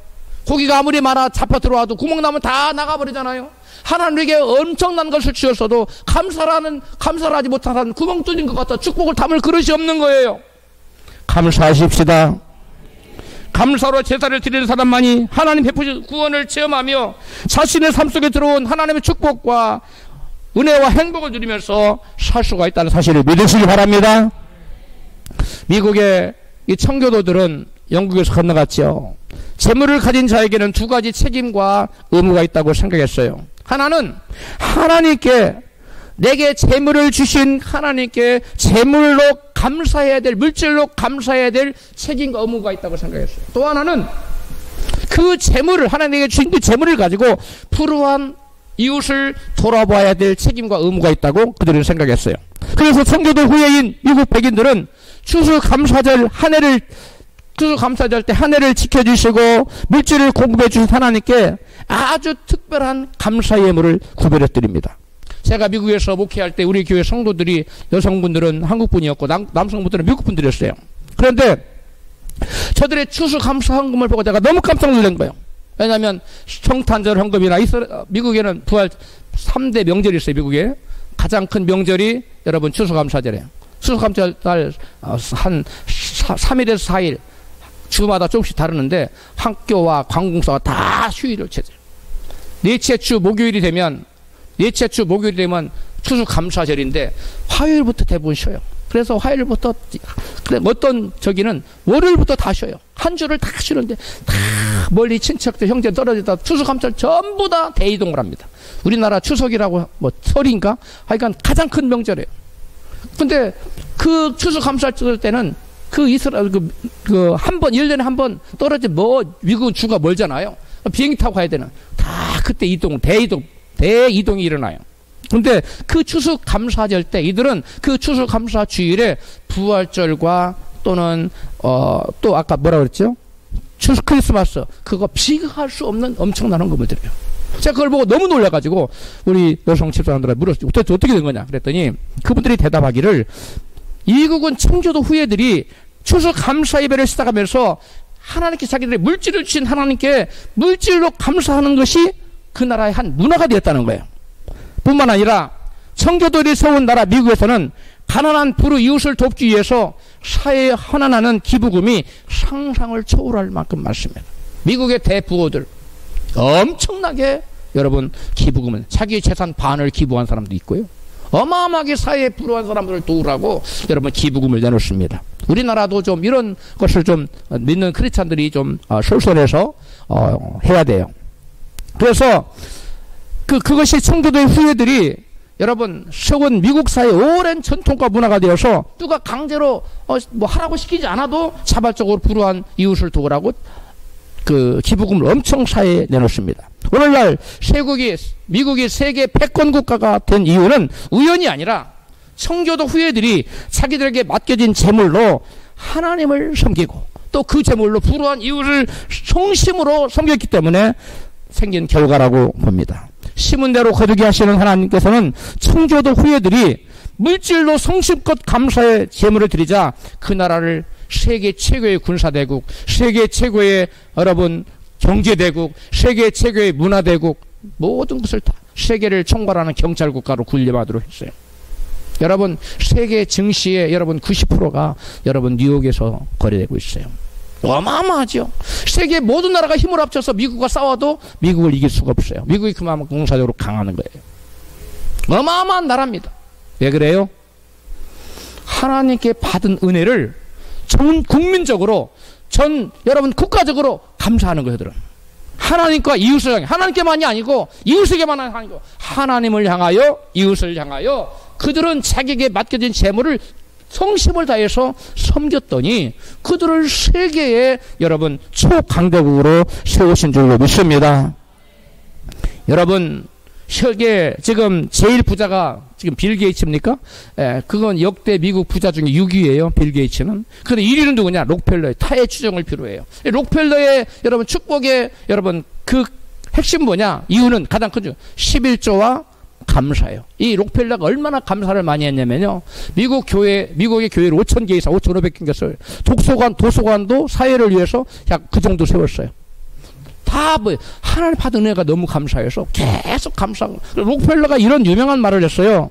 [SPEAKER 1] 고기가 아무리 많아 잡혀 들어와도 구멍 나면 다 나가버리잖아요. 하나님에게 엄청난 것을 주었어도 감사를 하지 못하는 구멍 뚫린 것 같아 축복을 담을 그릇이 없는 거예요. 감사하십시다. 감사로 제사를 드리는 사람만이 하나님 베푸신 구원을 체험하며 자신의 삶 속에 들어온 하나님의 축복과 은혜와 행복을 누리면서 살 수가 있다는 사실을 믿으시기 바랍니다. 미국의 이 청교도들은 영국에서 건너갔죠. 재물을 가진 자에게는 두 가지 책임과 의무가 있다고 생각했어요. 하나는 하나님께 내게 재물을 주신 하나님께 재물로 감사해야 될, 물질로 감사해야 될 책임과 의무가 있다고 생각했어요. 또 하나는 그 재물을, 하나님에게 주신 그 재물을 가지고 불우한 이웃을 돌아봐야 될 책임과 의무가 있다고 그들은 생각했어요. 그래서 청교도 후예인 미국 백인들은 추수감사절 때 한 해를 지켜주시고 물질을 공급해 주신 하나님께 아주 특별한 감사의 예물을 구별해 드립니다. 제가 미국에서 목회할 때 우리 교회 성도들이 여성분들은 한국분이었고 남성분들은 미국분들이었어요. 그런데 저들의 추수감사헌금을 보고 제가 너무 깜짝 놀란 거예요. 왜냐하면 성탄절 헌금이나 미국에는 부활 3대 명절이 있어요. 미국에 가장 큰 명절이 여러분 추수감사절이에요. 추수감사절 한 3일에서 4일 주마다 조금씩 다르는데 학교와 관공서가 다 휴일을 제대로. 넷째 주 목요일이 되면 추수감사절인데 화요일부터 대부분 쉬어요. 그래서 화요일부터 어떤 저기는 월요일부터 다 쉬어요. 한 주를 다 쉬는데 다 멀리 친척들 형제 떨어지다 추수감사절 전부 다 대이동을 합니다. 우리나라 추석이라고 뭐 설인가 하여간 가장 큰 명절이에요. 근데 그 추수감사절 때는 한 번, 1년에 한 번 떨어진 미국은 주가 멀잖아요. 비행기 타고 가야 되는. 다 그때 대이동이 일어나요. 근데 그 추수감사절 때 이들은 그 추수감사 주일에 부활절과 또는, 또 아까 뭐라 그랬죠? 추수 크리스마스. 그거 비교할 수 없는 엄청난 헌금을 드려요. 제가 그걸 보고 너무 놀라가지고 우리 여성 집사람들한테 물었어요. 어떻게 된 거냐? 그랬더니 그분들이 대답하기를 이국은 청교도 후예들이 추수감사 예배를 시작하면서 하나님께 자기들의 물질을 주신 하나님께 물질로 감사하는 것이 그 나라의 한 문화가 되었다는 거예요. 뿐만 아니라 청교도들이 세운 나라 미국에서는 가난한 부르 이웃을 돕기 위해서 사회에 헌안하는 기부금이 상상을 초월할 만큼 많습니다. 미국의 대부호들 엄청나게 여러분 기부금을 자기 재산 반을 기부한 사람도 있고요. 어마어마하게 사회에 불우한 사람들을 도우라고 여러분 기부금을 내놓습니다. 우리나라도 좀 이런 것을 좀 믿는 크리스찬들이 좀 솔선해서 해야 돼요. 그래서 그것이 청교도의 후예들이 여러분 세운 미국 사회의 오랜 전통과 문화가 되어서 누가 강제로 뭐 하라고 시키지 않아도 자발적으로 불우한 이웃을 도우라고 그 기부금을 엄청 사회에 내놓습니다. 오늘날 미국이 세계 패권 국가가 된 이유는 우연이 아니라 청교도 후예들이 자기들에게 맡겨진 재물로 하나님을 섬기고 또 그 재물로 불우한 이웃을 성심으로 섬겼기 때문에 생긴 결과라고 봅니다. 심은 대로 거두게 하시는 하나님께서는 청교도 후예들이 물질로 성심껏 감사의 재물을 드리자 그 나라를 세계 최고의 군사대국, 세계 최고의 여러분 경제대국, 세계 최고의 문화대국, 모든 것을 다 세계를 총괄하는 경찰국가로 군림하도록 했어요. 여러분 세계 증시의 여러분 90%가 여러분 뉴욕에서 거래되고 있어요. 어마어마하죠. 세계 모든 나라가 힘을 합쳐서 미국과 싸워도 미국을 이길 수가 없어요. 미국이 그만큼 군사적으로 강하는 거예요. 어마어마한 나라입니다. 왜 그래요? 하나님께 받은 은혜를 전 국민적으로 여러분 국가적으로 감사하는 거예요. 하나님과 이웃을 향해 하나님께만이 아니고 이웃에게만 아니고 하나님을 향하여 이웃을 향하여 그들은 자기에게 맡겨진 재물을 성심을 다해서 섬겼더니 그들을 세계의 여러분 초강대국으로 세우신 줄로 믿습니다. 여러분 세계 지금 제일 부자가 지금 빌 게이츠입니까? 그건 역대 미국 부자 중에 6위예요. 빌 게이츠는. 근데 1위는 누구냐? 록펠러의 타의 추정을 필요해요. 록펠러의 여러분 축복의 여러분 그 핵심 뭐냐? 이유는 가장 큰 중 11조와 감사예요. 이 록펠러가 얼마나 감사를 많이 했냐면요. 미국의 교회를 5,000개 이상 5,500개 겼어요. 도서관도 사회를 위해서 약 그 정도 세웠어요. 다 뭐 하나님 받은 은혜가 너무 감사해서 계속 감사하고 록펠러가 이런 유명한 말을 했어요.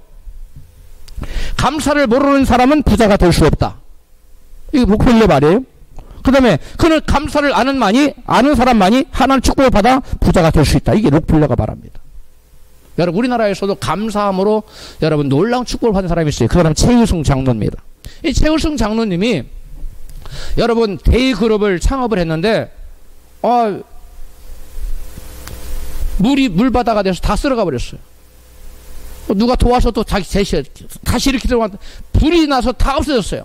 [SPEAKER 1] 감사를 모르는 사람은 부자가 될 수 없다. 이게 록펠러 말이에요. 그 다음에 그는 감사를 아는 사람만이 하나님 축복을 받아 부자가 될 수 있다. 이게 록펠러가 말합니다. 여러분 우리나라에서도 감사함으로 여러분 놀라운 축복을 받은 사람이 있어요. 그 사람은 최유승 장로입니다. 이 최유승 장로님이 여러분 데이그룹을 창업을 했는데 물바다가 돼서 다 쓸어가 버렸어요. 누가 도와서 또 다시 이렇게 들어갔는데 불이 나서 다 없어졌어요.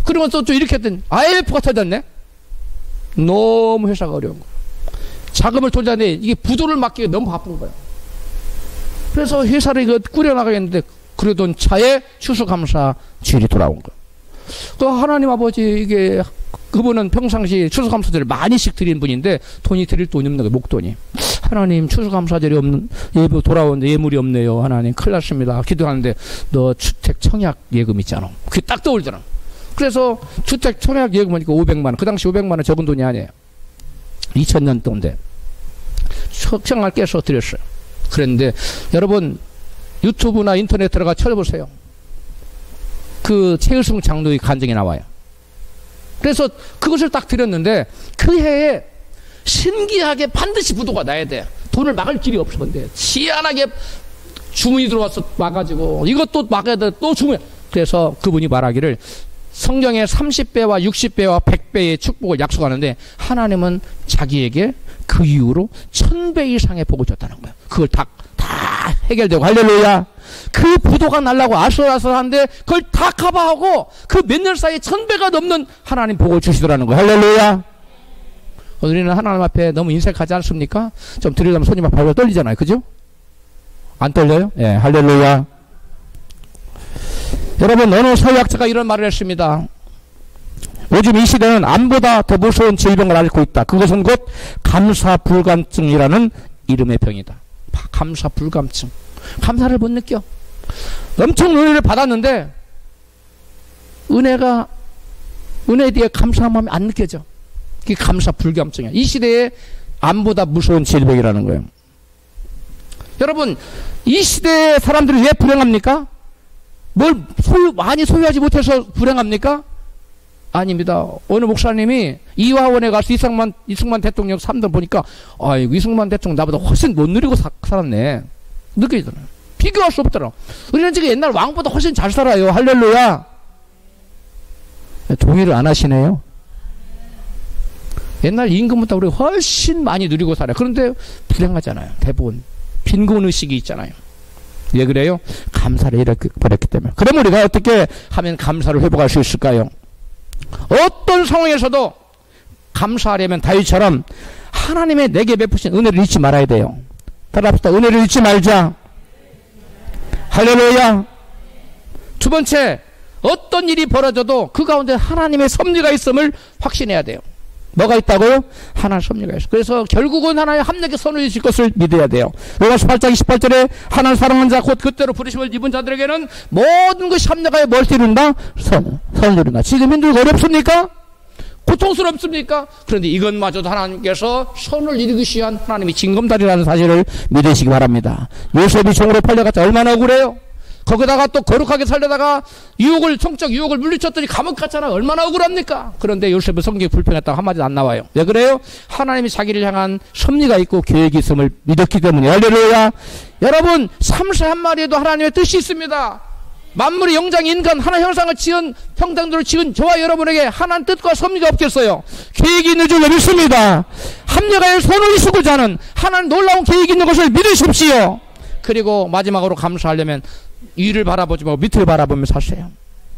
[SPEAKER 1] 그러면 또 이렇게 했더니 IMF가 터졌네. 너무 회사가 어려운 거예요. 자금을 돌려는데 이게 부도를 막기가 너무 바쁜 거예요. 그래서 회사를 꾸려나가겠는데 그러던 차에 추수감사주일이 돌아온 거예요. 그 하나님 아버지 그분은 평상시 추수감사절을 많이씩 드린 분인데 돈이 드릴 돈이 없는 거예요. 목돈이. 하나님 추수감사절이 돌아오는데 예물이 없네요. 하나님 큰일 났습니다. 기도하는데 너 주택 청약 예금 있잖아. 그게 딱 떠올더라. 그래서 주택 청약 예금 하니까 500만 원. 그 당시 500만 원 적은 돈이 아니에요. 2000년 동인데 청약을 깨서 드렸어요. 그랬는데 여러분 유튜브나 인터넷 들어가 찾아보세요. 그 최일승 장로의 간증이 나와요. 그래서 그것을 딱 드렸는데 그 해에 신기하게 반드시 부도가 나야 돼. 돈을 막을 길이 없어. 근데 희한하게 주문이 들어와서 와가지고 이것도 막아야 돼. 또 주문. 그래서 그분이 말하기를 성경에 30배와 60배와 100배의 축복을 약속하는데 하나님은 자기에게 그 이후로 1000배 이상의 복을 줬다는 거예요. 그걸 다 해결되고 할렐루야. 그 부도가 날라고 아슬아슬한데 그걸 다 커버하고 그 몇 년 사이에 1000배가 넘는 하나님 복을 주시더라는 거예요. 할렐루야. 우리는 하나님 앞에 너무 인색하지 않습니까? 좀 드리려면 손이 막 발발 떨리잖아요. 그죠? 안 떨려요? 예, 할렐루야. 여러분 어느 서약자가 이런 말을 했습니다. 요즘 이 시대는 암보다 더 무서운 질병을 앓고 있다. 그것은 곧 감사불감증이라는 이름의 병이다. 감사불감증. 감사를 못 느껴. 엄청 은혜를 받았는데 은혜에 대해 감사함이 안 느껴져. 그게 감사 불감증이야. 이 시대에 암보다 무서운 질병이라는 거예요. 여러분, 이 시대의 사람들이 왜 불행합니까? 뭘 많이 소유하지 못해서 불행합니까? 아닙니다. 어느 목사님이 이화원에 가서 이승만 대통령 3등 보니까, 아이고, 이승만 대통령 나보다 훨씬 못 누리고 살았네. 느껴지더라고요. 비교할 수 없더라. 우리는 지금 옛날 왕보다 훨씬 잘 살아요. 할렐루야. 동의를 안 하시네요. 옛날 임금보다 우리가 훨씬 많이 누리고 살아요. 그런데 불행하잖아요. 대부분. 빈곤의식이 있잖아요. 왜 그래요? 감사를 이렇게 버렸기 때문에. 그럼 우리가 어떻게 하면 감사를 회복할 수 있을까요? 어떤 상황에서도 감사하려면 다윗처럼 하나님의 내게 베푸신 은혜를 잊지 말아야 돼요. 따라합시다. 은혜를 잊지 말자. 할렐루야. 두 번째, 어떤 일이 벌어져도 그 가운데 하나님의 섭리가 있음을 확신해야 돼요. 뭐가 있다고요? 하나님의 섭리가 있어. 그래서 결국은 하나님의 합력의 선을 이루실 것을 믿어야 돼요. 로마서 8장 28절에 하나님 사랑하는 자 곧 그때로 부르심을 입은 자들에게는 모든 것이 합력하여 뭘 이룬다? 선을 이룬다. 지금 힘들고 어렵습니까? 고통스럽습니까? 그런데 이것마저도 하나님께서 선을 이루기 위한 하나님의 징검다리라는 사실을 믿으시기 바랍니다. 요셉이 종으로 팔려갔다 얼마나 억울해요? 거기다가 또 거룩하게 살려다가 성적 유혹을 물리쳤더니 감옥 갔잖아. 얼마나 억울합니까? 그런데 요셉은 성격이 불평했다고 한마디도 안 나와요. 왜 그래요? 하나님이 자기를 향한 섭리가 있고 계획이 있음을 믿었기 때문에. 할렐루야. 여러분, 삼세 한 마리에도 하나님의 뜻이 있습니다. 만물의 영장 인간 하나님 형상을 지은 형상대로 지은 저와 여러분에게 하나님 뜻과 섭리가 없겠어요? 계획이 있는 줄 믿습니다. 합력하여 손을 이수고자 하는 하나님 놀라운 계획이 있는 것을 믿으십시오. 그리고 마지막으로 감사하려면 위를 바라보지 말고 밑을 바라보며 사세요.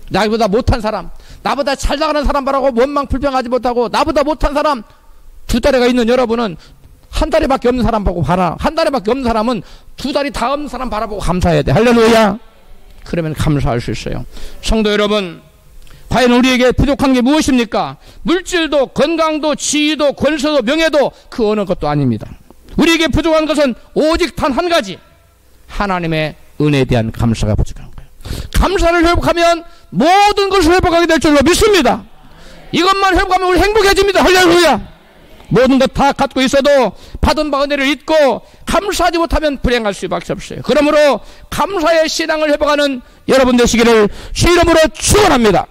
[SPEAKER 1] 나보다 못한 사람, 나보다 잘 나가는 사람 바라고 원망 불평하지 못하고 나보다 못한 사람, 두 다리가 있는 여러분은 한 다리밖에 없는 사람 보고 한 다리밖에 없는 사람은 두 다리 다 없는 사람 바라보고 감사해야 돼. 할렐루야. 그러면 감사할 수 있어요. 성도 여러분, 과연 우리에게 부족한 게 무엇입니까? 물질도 건강도 지위도 권세도 명예도 그 어느 것도 아닙니다. 우리에게 부족한 것은 오직 단 한 가지, 하나님의 은혜에 대한 감사가 부족한 거예요. 감사를 회복하면 모든 것을 회복하게 될 줄로 믿습니다. 이것만 회복하면 우리 행복해집니다. 할렐루야. 모든 것 다 갖고 있어도 받은 바 은혜를 잊고 감사하지 못하면 불행할 수밖에 없어요. 그러므로 감사의 신앙을 회복하는 여러분 되시기를 주 이름으로 축원합니다.